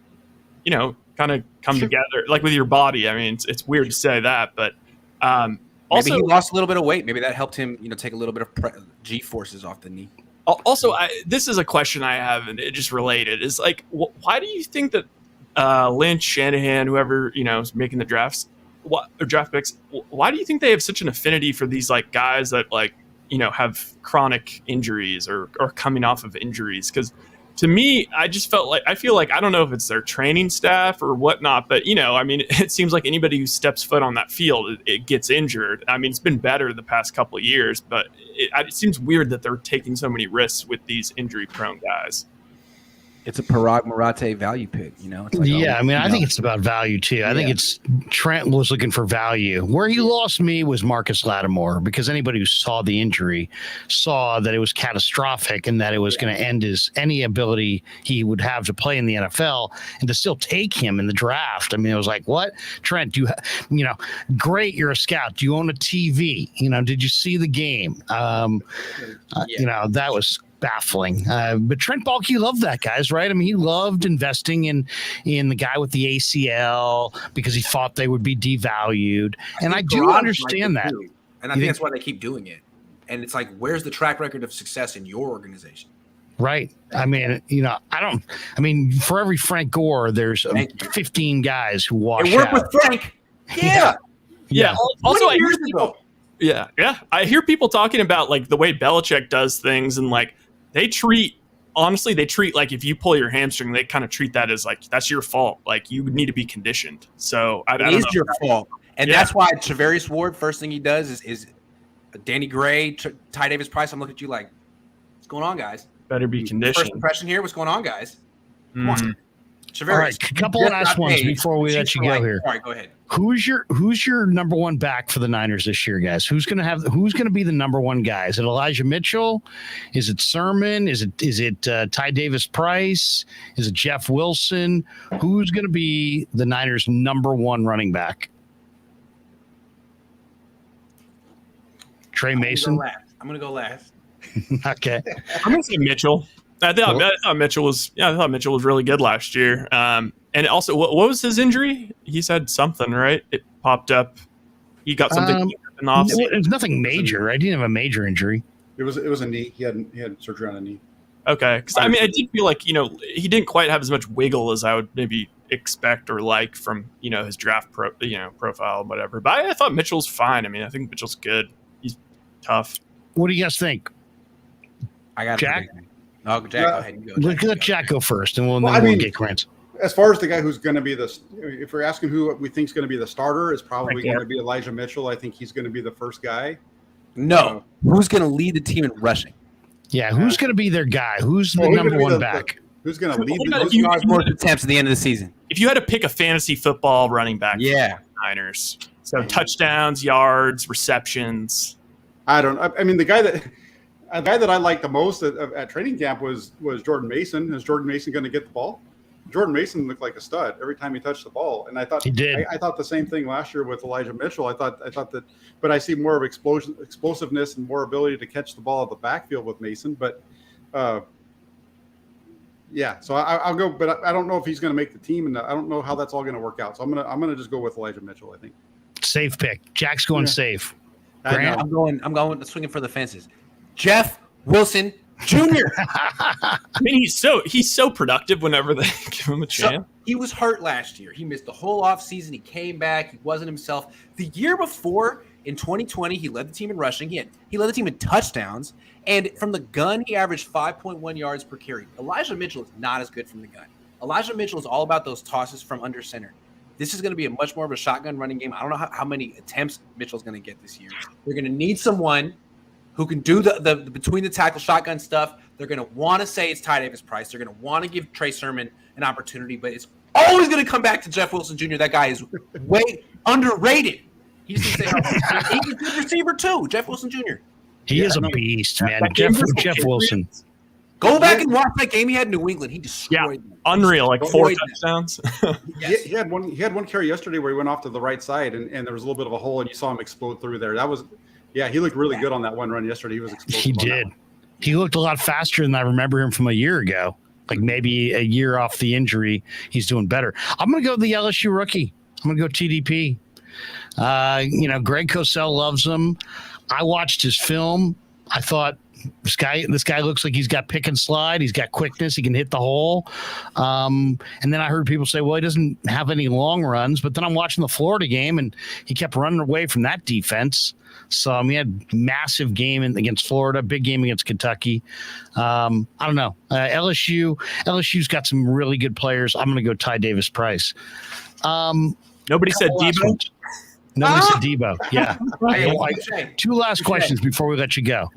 come together, like with your body. I mean, it's weird to say that, but also maybe he lost a little bit of weight. Maybe that helped him, take a little bit of G forces off the knee. Also, this is a question I have, and it just related. Is like, why do you think that Lynch, Shanahan, whoever is making the drafts, draft picks, why do you think they have such an affinity for these like guys that have chronic injuries or coming off of injuries? Because to me, I feel like I don't know if it's their training staff or whatnot, but it seems like anybody who steps foot on that field, it gets injured. I mean, it's been better the past couple of years, but it seems weird that they're taking so many risks with these injury-prone guys. It's a Parag Marate value pick, It's like, I think it's about value too. I think it's Trent was looking for value. Where he lost me was Marcus Lattimore, because anybody who saw the injury saw that it was catastrophic and that it was going to end any ability he would have to play in the NFL, and to still take him in the draft. I mean, it was like, what? Trent, great, you're a scout. Do you own a TV? Did you see the game? That was baffling. But Trent Baalke loved that, guys, right? I mean, he loved investing in the guy with the ACL because he thought they would be devalued. And I do understand that. And I think that's why they keep doing it. And it's like, where's the track record of success in your organization? Right. I mean, for every Frank Gore, there's 15 guys who wash It worked out. with Frank. Yeah. Also, 20 years ago. Yeah. I hear people talking about like the way Belichick does things, and like they treat like if you pull your hamstring, they kind of treat that as like that's your fault. Like you need to be conditioned. So I don't know. It is your fault, and that's why Travarius Ward, first thing he does is Danny Gray, Ty Davis Price. I'm looking at you like, what's going on, guys? Better be conditioned. First impression here. What's going on, guys? Come on. All right, a couple last ones before we let you go here. All right, go ahead. Who's your number one back for the Niners this year, guys? Who's gonna be the number one guy? Is it Elijah Mitchell? Is it Sermon? Is it Ty Davis Price? Is it Jeff Wilson? Who's gonna be the Niners' number one running back? Trey Mason. I'm gonna go last. Okay. I'm gonna say Mitchell. I thought Mitchell was really good last year. And also, what was his injury? He said something, right? It popped up. He got something in the offseason. It was nothing major. I didn't have a major injury. It was a knee. He had surgery on a knee. Okay, because I did feel like he didn't quite have as much wiggle as I would maybe expect or like from his draft profile, whatever. But I thought Mitchell's fine. I think Mitchell's good. He's tough. What do you guys think? I got Jack. No, Jack, go ahead. You go. Let Jack go first, and we'll get Grant. As far as the guy who's going to be if we're asking who we think is going to be the starter, is probably going to be Elijah Mitchell. I think he's going to be the first guy. No, who's going to lead the team in rushing? Yeah, who's going to be their guy? Who's the number one back? Who's going to lead the attempts at the end of the season? If you had to pick a fantasy football running back, for the Niners, so touchdowns, yards, receptions. I don't. I mean, the guy that I liked the most at training camp was Jordan Mason. Is Jordan Mason going to get the ball? Jordan Mason looked like a stud every time he touched the ball, and I thought he did. I thought the same thing last year with Elijah Mitchell. I thought that, but I see more of explosiveness and more ability to catch the ball at the backfield with Mason. But so I'll go. But I don't know if he's going to make the team, and I don't know how that's all going to work out. So I'm gonna just go with Elijah Mitchell. I think safe pick. Jack's going safe. Grant? I'm going swinging for the fences. Jeff Wilson Jr. He's so productive whenever they give him a chance. So, he was hurt last year. He missed the whole offseason. He came back. He wasn't himself. The year before, in 2020, he led the team in rushing. He led the team in touchdowns. And from the gun, he averaged 5.1 yards per carry. Elijah Mitchell is not as good from the gun. Elijah Mitchell is all about those tosses from under center. This is going to be a much more of a shotgun running game. I don't know how many attempts Mitchell's going to get this year. They're going to need someone who can do the between the tackle shotgun stuff. They're going to want to say it's Ty Davis Price. They're going to want to give Trey Sermon an opportunity, but it's always going to come back to Jeff Wilson Jr. That guy is way underrated. He's a good receiver too, Jeff Wilson Jr. He is a beast, man. Jeff Wilson. Go back and watch that game he had in New England. He destroyed them. Unreal, like 4 touchdowns. He had one carry yesterday where he went off to the right side, and there was a little bit of a hole, and you saw him explode through there. That was. Yeah, he looked really good on that one run yesterday. He was explosive. He did. He looked a lot faster than I remember him from a year ago. Like maybe a year off the injury, he's doing better. I'm going to go with the LSU rookie. I'm going to go TDP. Greg Cosell loves him. I watched his film. I thought this guy looks like he's got pick and slide. He's got quickness. He can hit the hole. And then I heard people say, well, he doesn't have any long runs. But then I'm watching the Florida game, and he kept running away from that defense. So he had massive game against Florida, big game against Kentucky. I don't know. LSU's got some really good players. I'm going to go Ty Davis Price. Nobody said Deebo. Nobody said Deebo. Yeah. Two last questions before we let you go.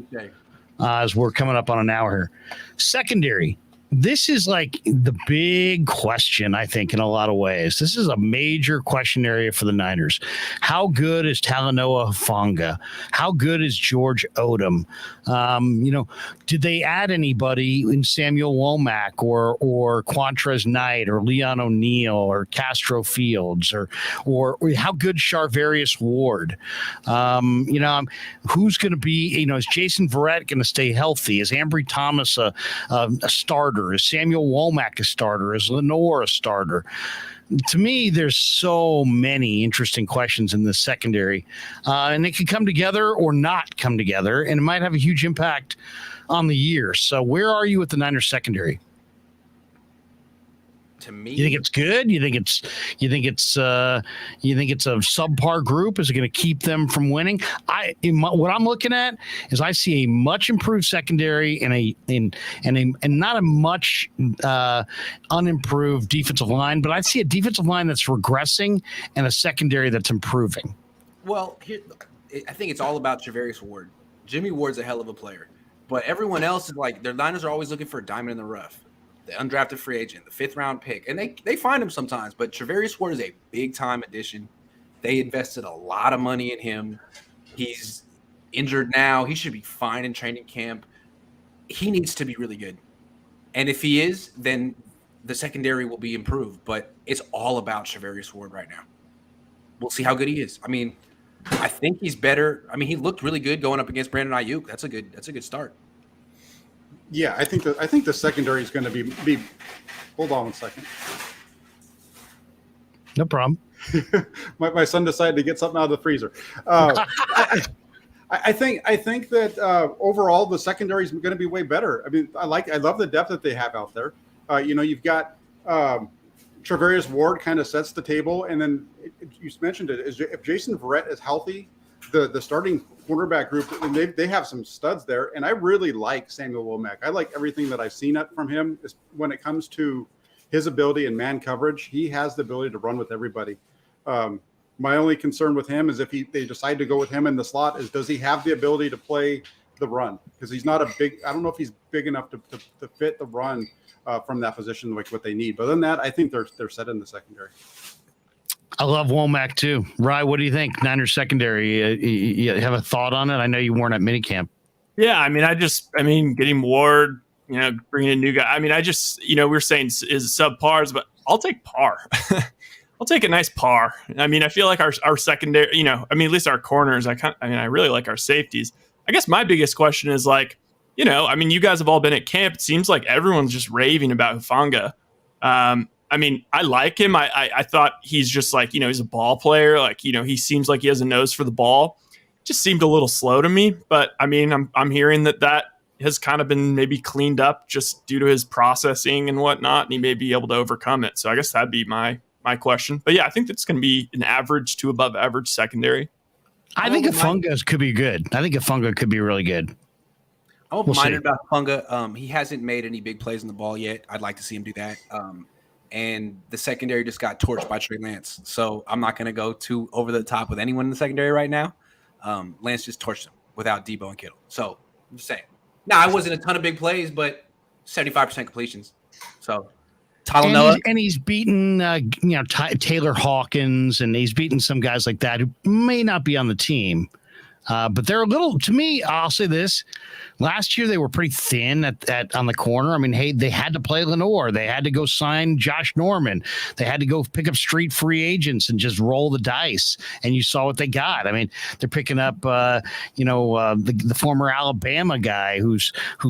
As we're coming up on an hour here. Secondary. This is like the big question, I think, in a lot of ways. This is a major question area for the Niners. How good is Talanoa Hufanga? How good is George Odom? Did they add anybody in Samuel Womack or Quantrez Knight or Leon O'Neal or Castro Fields or how good Charvarius Ward? Who's going to be? Is Jason Verrett going to stay healthy? Is Ambry Thomas a starter? starter? Is Samuel Womack a starter? Is Lenore a starter? To me, there's so many interesting questions in this secondary, and they could come together or not come together, and it might have a huge impact on the year. So where are you with the Niners secondary? To me, You think it's good? You think it's a subpar group? Is it going to keep them from winning? What I'm looking at is I see a much improved secondary and not a much unimproved defensive line, but I see a defensive line that's regressing and a secondary that's improving. Well, I think it's all about Javarius Ward. Jimmy Ward's a hell of a player, but everyone else is like, their Niners are always looking for a diamond in the rough. The undrafted free agent, the 5th round pick, and they find him sometimes. But Javarius Ward is a big time addition. They invested a lot of money in him. He's injured now. He should be fine in training camp. He needs to be really good. And if he is, then the secondary will be improved. But it's all about Javarius Ward right now. We'll see how good he is. I mean, I think he's better. I mean, he looked really good going up against Brandon Ayuk. That's a good start. Yeah, I think the secondary is going to be. Hold on one second. No problem. My son decided to get something out of the freezer. I think that overall the secondary is going to be way better. I mean, I love the depth that they have out there. You've got Travarius Ward kind of sets the table, and then you mentioned it. If Jason Verrett is healthy, the starting cornerback group, they have some studs there, and I really like Samuel Womack. I like everything that I've seen from him when it comes to his ability in man coverage. He has the ability to run with everybody. My only concern with him is if they decide to go with him in the slot is, does he have the ability to play the run? Because he's not I don't know if he's big enough to fit the run from that position like what they need. But other than that, I think they're set in the secondary. I love Womack too. Rye, what do you think? Niners secondary, you have a thought on it? I know you weren't at minicamp. Yeah, I mean, getting Ward, bringing a new guy. I mean, we're saying is subpars, but I'll take par. I'll take a nice par. I mean, I feel like our secondary, at least our corners. I really like our safeties. I guess my biggest question is you guys have all been at camp. It seems like everyone's just raving about Hufanga. I like him. I thought he's just he's a ball player. He seems like he has a nose for the ball. Just seemed a little slow to me. But I'm hearing that has kind of been maybe cleaned up just due to his processing and whatnot, and he may be able to overcome it. So I guess that'd be my question. But yeah, I think that's going to be an average to above average secondary. I think Hufanga could be good. I think Hufanga could be really good. I'm open-minded about Hufanga. He hasn't made any big plays on the ball yet. I'd like to see him do that. And the secondary just got torched by Trey Lance. So I'm not going to go too over the top with anyone in the secondary right now. Lance just torched him without Deebo and Kittle. So I'm just saying. Now, I wasn't a ton of big plays, but 75% completions. So Tyler Noah. And he's beaten Taylor Hawkins, and he's beaten some guys like that who may not be on the team. But they're a little, to me, I'll say this. Last year, they were pretty thin on the corner. I mean, hey, they had to play Lenore. They had to go sign Josh Norman. They had to go pick up street free agents and just roll the dice. And you saw what they got. I mean, they're picking up, the former Alabama guy who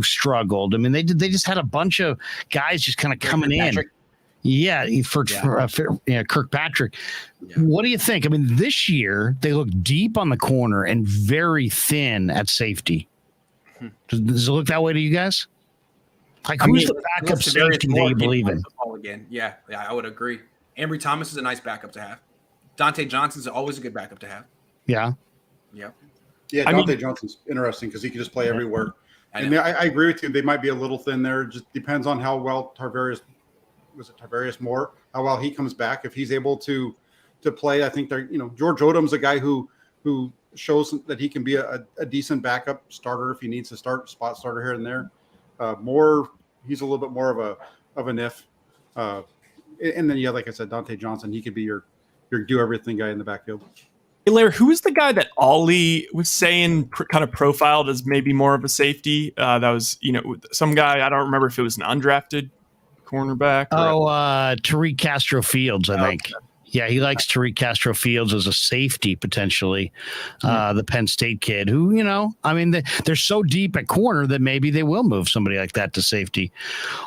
struggled. I mean, they just had a bunch of guys just kind of coming in. Yeah, Kirkpatrick. Yeah. What do you think? I mean, this year they look deep on the corner and very thin at safety. Does it look that way to you guys? Who's the backup safety that you believe in? Again. Yeah, I would agree. Ambry Thomas is a nice backup to have. Dante Johnson's always a good backup to have. Yeah. Yeah. Yeah, Dante Johnson's interesting because he can just play everywhere. I agree with you. They might be a little thin there. It just depends on how well Tarvarius Moore, how well he comes back. If he's able to play, I think George Odom's a guy who shows that he can be a decent backup starter if he needs to spot starter here and there. Moore, he's a little bit more of an if. And then like I said, Dante Johnson, he could be your do everything guy in the backfield. Hey, Larry, who is the guy that Ollie was saying kind of profiled as maybe more of a safety? That was some guy. I don't remember if it was an undrafted cornerback. Tariq Castro Fields, I think. Yeah, he likes Tariq Castro Fields as a safety, potentially. The Penn State kid who, they're so deep at corner that maybe they will move somebody like that to safety.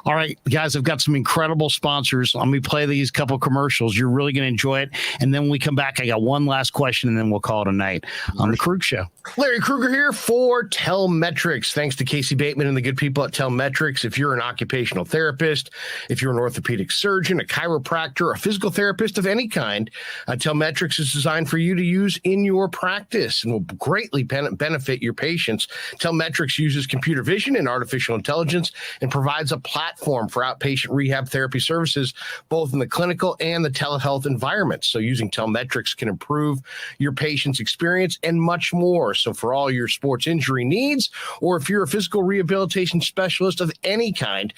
All right, guys, I've got some incredible sponsors. Let me play these couple commercials. You're really going to enjoy it. And then when we come back, I got one last question, and then we'll call it a night on the Krueger Show. Larry Krueger here for Telmetrics. Thanks to Casey Bateman and the good people at Telmetrics. If you're an occupational therapist, if you're an orthopedic surgeon, a chiropractor, a physical therapist of any kind, Telmetrics is designed for you to use in your practice and will greatly benefit your patients. Telmetrics uses computer vision and artificial intelligence and provides a platform for outpatient rehab therapy services, both in the clinical and the telehealth environments. So using Telmetrics can improve your patient's experience and much more. So for all your sports injury needs, or if you're a physical rehabilitation specialist of any kind,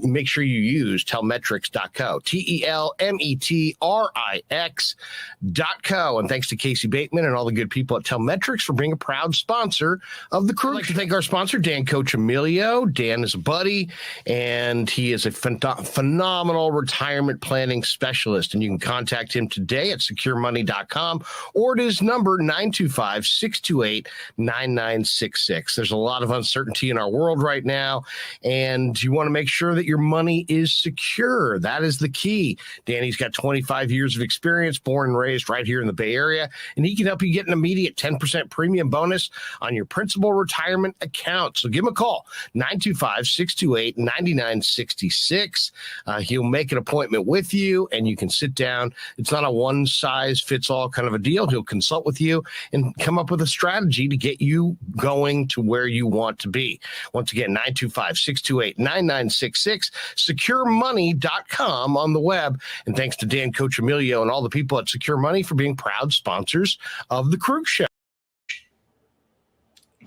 make sure you use telmetrics.co, TELMETRIX.co. And thanks to Casey Bateman and all the good people at Telmetrics for being a proud sponsor of the Krueger. I'd like to thank our sponsor, Dan Coach Emilio. Dan is a buddy, and he is a phenomenal retirement planning specialist. And you can contact him today at securemoney.com or at his number 925-628-9966. There's a lot of uncertainty in our world right now, and you want to make sure that your money is secure. That is the key. Danny's got 25 years of experience, born and raised right here in the Bay Area, and he can help you get an immediate 10% premium bonus on your principal retirement account. So give him a call, 925-628-9966. He'll make an appointment with you, and you can sit down. It's not a one-size-fits-all kind of a deal. He'll consult with you and come up with a strategy to get you going to where you want to be. Once again, 925-628-9966, securemoney.com on the web. And thanks to Dan Coach Emilio and all the people at Secure Money for being proud sponsors of the Krueger Show.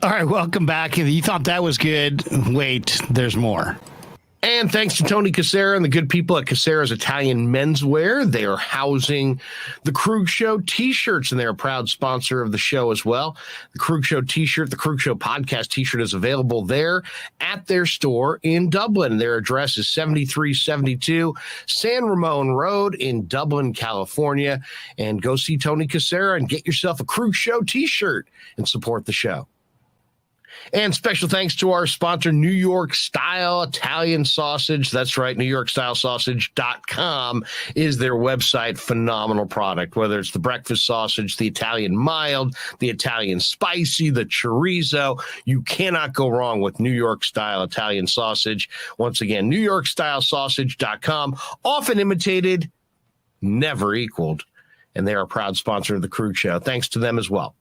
All right, welcome back. You thought that was good. Wait, there's more. And thanks to Tony Cassera and the good people at Cassera's Italian Menswear. They are housing the Krueger Show t-shirts, and they're a proud sponsor of the show as well. The Krueger Show t-shirt, the Krueger Show podcast t-shirt is available there at their store in Dublin. Their address is 7372 San Ramon Road in Dublin, California. And go see Tony Cassera and get yourself a Krueger Show t-shirt and support the show. And special thanks to our sponsor, New York Style Italian Sausage. That's right, NewYorkStyleSausage.com is their website. Phenomenal product, whether it's the breakfast sausage, the Italian mild, the Italian spicy, the chorizo. You cannot go wrong with New York Style Italian Sausage. Once again, NewYorkStyleSausage.com, often imitated, never equaled. And they are a proud sponsor of the Krueger Show. Thanks to them as well.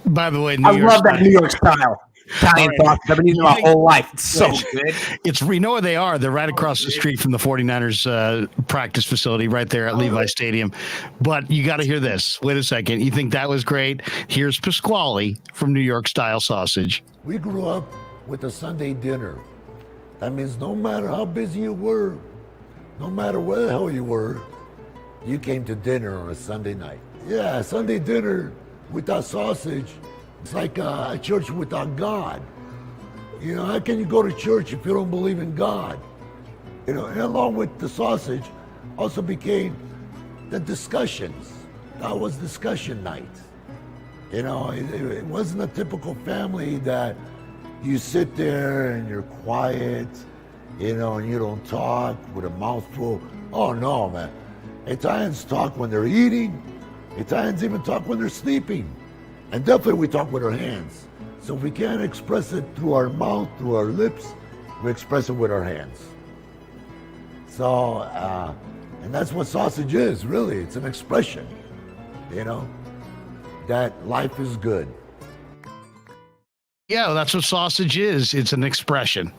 By the way, I love that New York style Italian sausage. I've been using my whole life. It's so good. You know where they are. They're right across the street from the 49ers practice facility right there at Levi Stadium. But you got to hear this. Wait a second. You think that was great? Here's Pasquale from New York Style Sausage. We grew up with a Sunday dinner. That means no matter how busy you were, no matter where the hell you were, you came to dinner on a Sunday night. Yeah, Sunday dinner without sausage, it's like a church without God. You know, how can you go to church if you don't believe in God? You know, and along with the sausage also became the discussions. That was discussion night. You know, it wasn't a typical family that you sit there and you're quiet, you know, and you don't talk with a mouthful. Oh no, man. Italians talk when they're eating. Italians even talk when they're sleeping. And definitely we talk with our hands. So if we can't express it through our mouth, through our lips, we express it with our hands. So, and that's what sausage is, really. It's an expression, you know, that life is good. Yeah, well, that's what sausage is. It's an expression.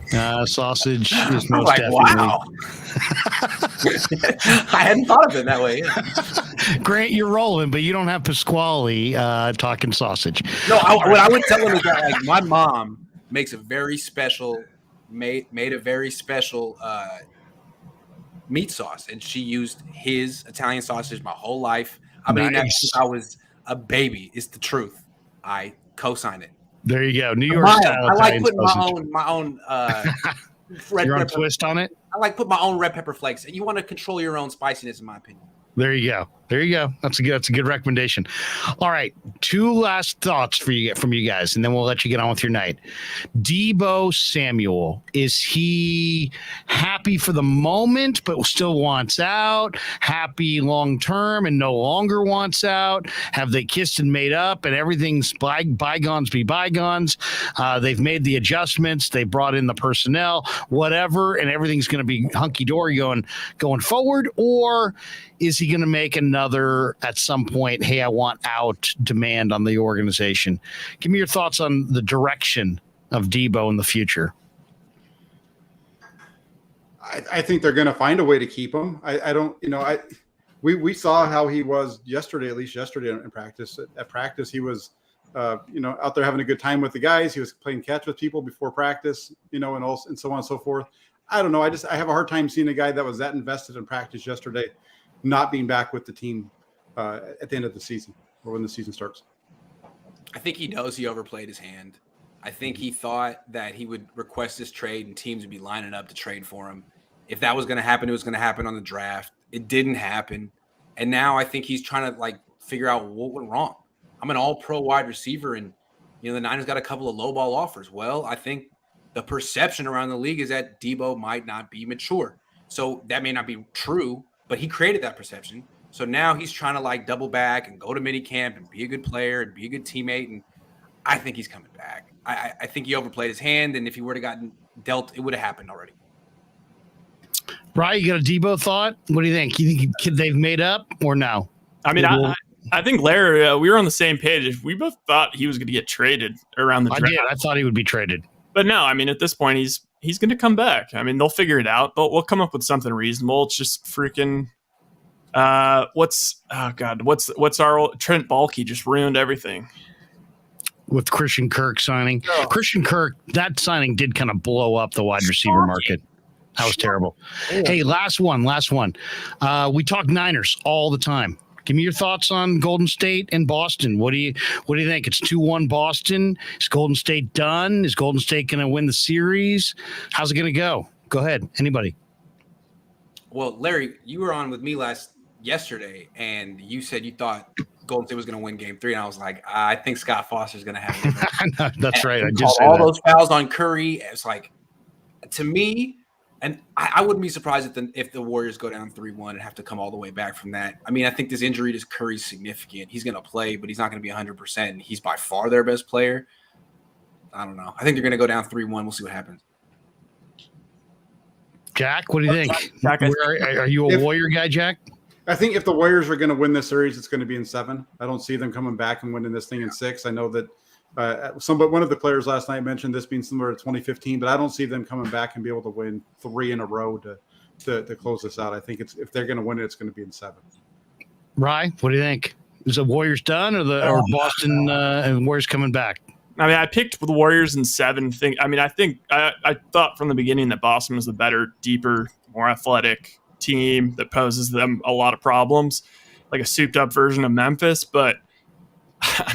Sausage is most like, definitely. Wow. I hadn't thought of it that way. Yeah. Grant, you're rolling, but you don't have Pasquale talking sausage. No, what I would tell him is that, like, my mom makes a very special, made a very special meat sauce, and she used his Italian sausage my whole life. I mean, since I was a baby. It's the truth. I co-sign it. There you go. New York style. I like putting my own red Your own pepper twist on it. I like put my own red pepper flakes. And you want to control your own spiciness, in my opinion. There you go. There you go. That's a good recommendation. All right, 2 last thoughts from you guys, and then we'll let you get on with your night. Deebo Samuel, is he happy for the moment but still wants out? Happy long term and no longer wants out? Have they kissed and made up and everything's bygones be bygones? They've made the adjustments. They brought in the personnel, whatever, and everything's going to be hunky dory going forward, or is he going to make another at some point, hey, I want out demand on the organization? Give me your thoughts on the direction of Deebo in the future. I think they're going to find a way to keep him. We saw how he was yesterday, at least yesterday in practice. At practice, he was, out there having a good time with the guys. He was playing catch with people before practice, and so on and so forth. I don't know. I have a hard time seeing a guy that was that invested in practice yesterday not being back with the team at the end of the season or when the season starts. I think he knows he overplayed his hand. I think he thought that he would request this trade and teams would be lining up to trade for him. If that was going to happen, it was going to happen on the draft. It didn't happen. And now I think he's trying to figure out what went wrong. I'm an all-pro wide receiver, and the Niners got a couple of lowball offers. Well, I think the perception around the league is that Deebo might not be mature. So that may not be true, but he created that perception. So now he's trying to double back and go to minicamp and be a good player and be a good teammate. And I think he's coming back. I think he overplayed his hand, and if he would have gotten dealt, it would have happened already. Brian, you got a Deebo thought? What do you think? You think they've made up or no? I mean, I think Larry, we were on the same page. We both thought he was going to get traded around the draft. I did. I thought he would be traded. But no, I mean, at this point, he's going to come back. I mean, they'll figure it out. We'll come up with something reasonable. It's just freaking what's our old Trent Baalke just ruined everything with Christian Kirk signing. Oh. Christian Kirk, that signing did kind of blow up the wide receiver market. That was terrible. Yeah. Hey, last one. We talk Niners all the time. Give me your thoughts on Golden State and Boston. What do you think? It's 2-1 Boston. Is Golden State done? Is Golden State going to win the series? How's it going to go? Go ahead. Anybody? Well, Larry, you were on with me yesterday, and you said you thought Golden State was going to win Game 3, and I was like, I think Scott Foster's going to have it. That's right. I just all those fouls on Curry. It's to me. And I wouldn't be surprised if the Warriors go down 3-1 and have to come all the way back from that. I mean, I think this injury to Curry is significant. He's going to play, but he's not going to be 100%. And he's by far their best player. I don't know. I think they're going to go down 3-1. We'll see what happens. Jack, what do you think? Jack, are you a Warrior guy, Jack? I think if the Warriors are going to win this series, it's going to be in 7. I don't see them coming back and winning this thing in 6. I know that one of the players last night mentioned this being similar to 2015, but I don't see them coming back and be able to win 3 in a row to close this out. I think if they're going to win it, it's going to be in 7. Rye, what do you think? Is the Warriors done or Boston and Warriors coming back? I mean, I picked the Warriors in 7. I thought from the beginning that Boston was the better, deeper, more athletic team that poses them a lot of problems, like a souped up version of Memphis, but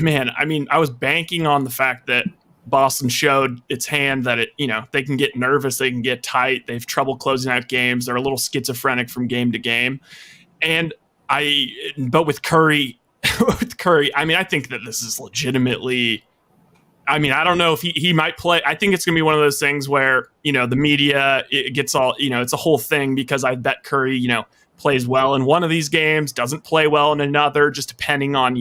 man, I mean, I was banking on the fact that Boston showed its hand that they can get nervous, they can get tight, they have trouble closing out games, they're a little schizophrenic from game to game. But with Curry, I mean, I think that this is legitimately. I mean, I don't know if he might play. I think it's going to be one of those things where the media it gets all it's a whole thing because I bet Curry plays well in one of these games, doesn't play well in another, just depending on,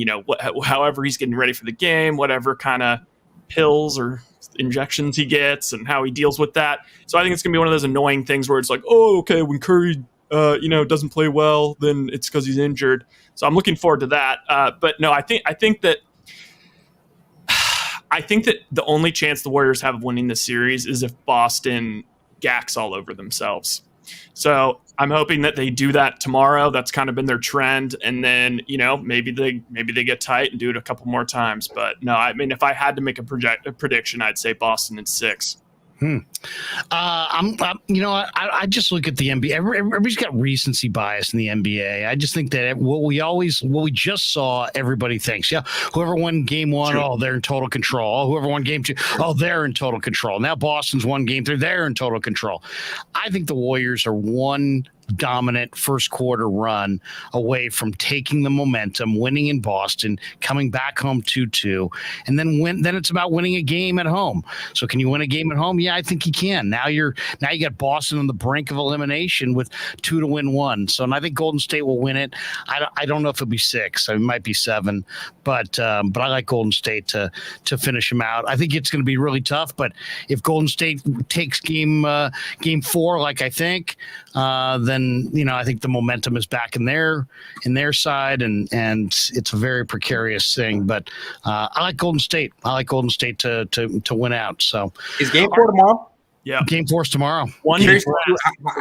however he's getting ready for the game, whatever kind of pills or injections he gets and how he deals with that. So I think it's going to be one of those annoying things where it's like, oh, okay, when Curry, doesn't play well, then it's because he's injured. So I'm looking forward to that. But no, I think that the only chance the Warriors have of winning this series is if Boston gacks all over themselves. So I'm hoping that they do that tomorrow. That's kind of been their trend. And then, maybe they get tight and do it a couple more times. But no, I mean, if I had to make a prediction, I'd say Boston in 6. I just look at the NBA. Everybody's got recency bias in the NBA. I just think that what we just saw, everybody thinks, whoever won game 1, oh, they're in total control. Oh, whoever won game 2, oh, they're in total control. Now Boston's won game 3, they're in total control. I think the Warriors are one dominant first quarter run away from taking the momentum, winning in Boston, coming back home 2-2, and then it's about winning a game at home. So can you win a game at home? Yeah, I think you can. Now you got Boston on the brink of elimination with 2 to win 1. So and I think Golden State will win it. I don't know if it'll be 6. It might be 7, but I like Golden State to finish them out. I think it's going to be really tough, but if Golden State takes game 4, like I think, then I think the momentum is back in their side, and it's a very precarious thing. But I like Golden State. I like Golden State to win out. So is game 4 tomorrow? Yeah, game 4 is tomorrow. Curious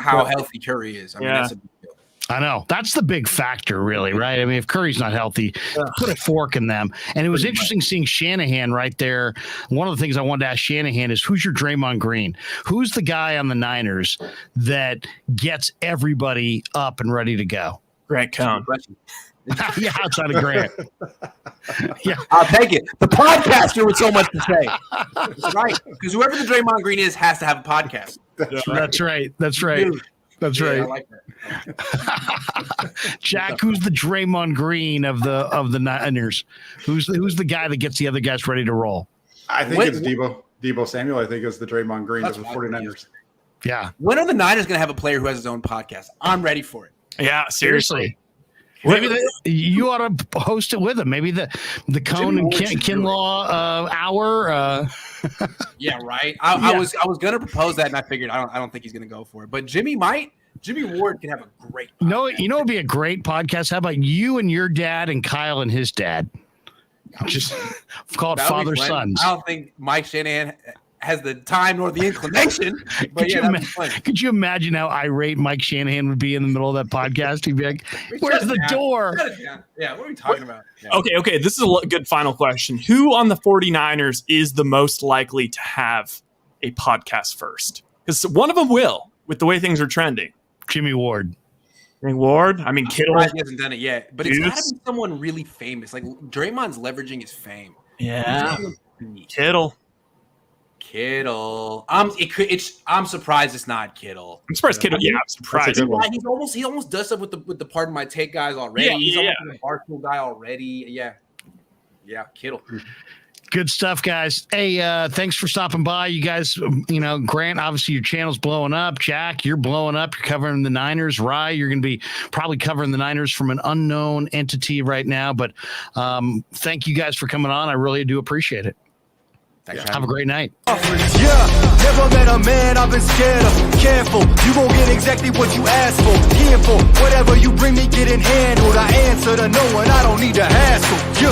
how healthy Curry is. I mean, that's a big deal. I know. That's the big factor, really, right? I mean, if Curry's not healthy, put a fork in them. And it was interesting seeing Shanahan right there. One of the things I wanted to ask Shanahan is, who's your Draymond Green? Who's the guy on the Niners that gets everybody up and ready to go? Grant Cohn. Yeah, outside of Grant. Yeah, I'll take it. The podcaster with so much to say. That's right. Because whoever the Draymond Green is has to have a podcast. That's right. That's right. Dude. That's Yeah, right. I like that. Jack, who's the Draymond Green of the Niners? Who's the guy that gets the other guys ready to roll? I think it's Deebo Samuel. I think is the Draymond Green of the 49ers. Yeah. When are the Niners going to have a player who has his own podcast? I'm ready for it. Yeah, seriously. Maybe you ought to host it with him. Maybe the Cohn and Kinlaw hour. Yeah, right. I was going to propose that, and I figured I don't think he's going to go for it. But Jimmy Ward can have a great podcast. No, it'd be a great podcast. How about you and your dad and Kyle and his dad? Just call it Father Sons. I don't think Mike Shanahan has the time nor the inclination. But could you imagine how irate Mike Shanahan would be in the middle of that podcast? He'd be like, "Where's the door?" Yeah, what are we talking about? Yeah. Okay. This is a good final question. Who on the 49ers is the most likely to have a podcast first? Because one of them will, with the way things are trending. Jimmy Ward. Ward? I mean, Kittle. He hasn't done it yet. But it's got to be someone really famous. Like, Draymond's leveraging his fame. Yeah. Kittle. I'm surprised it's not Kittle. I'm surprised Kittle. Yeah, I'm surprised. He almost does stuff with the pardon my take guys already. Yeah, He's almost a Barstool guy already. Yeah, Kittle. Good stuff, guys. Hey, thanks for stopping by. You guys, Grant, obviously your channel's blowing up. Jack, you're blowing up. You're covering the Niners. Rye, you're going to be probably covering the Niners from an unknown entity right now. But thank you guys for coming on. I really do appreciate it. Have a great night. Yeah, never met a man I've been scared of. Careful, you gon' get exactly what you asked for. Careful, whatever you bring me getting handled. I answer to no one, I don't need to hassle. Yeah.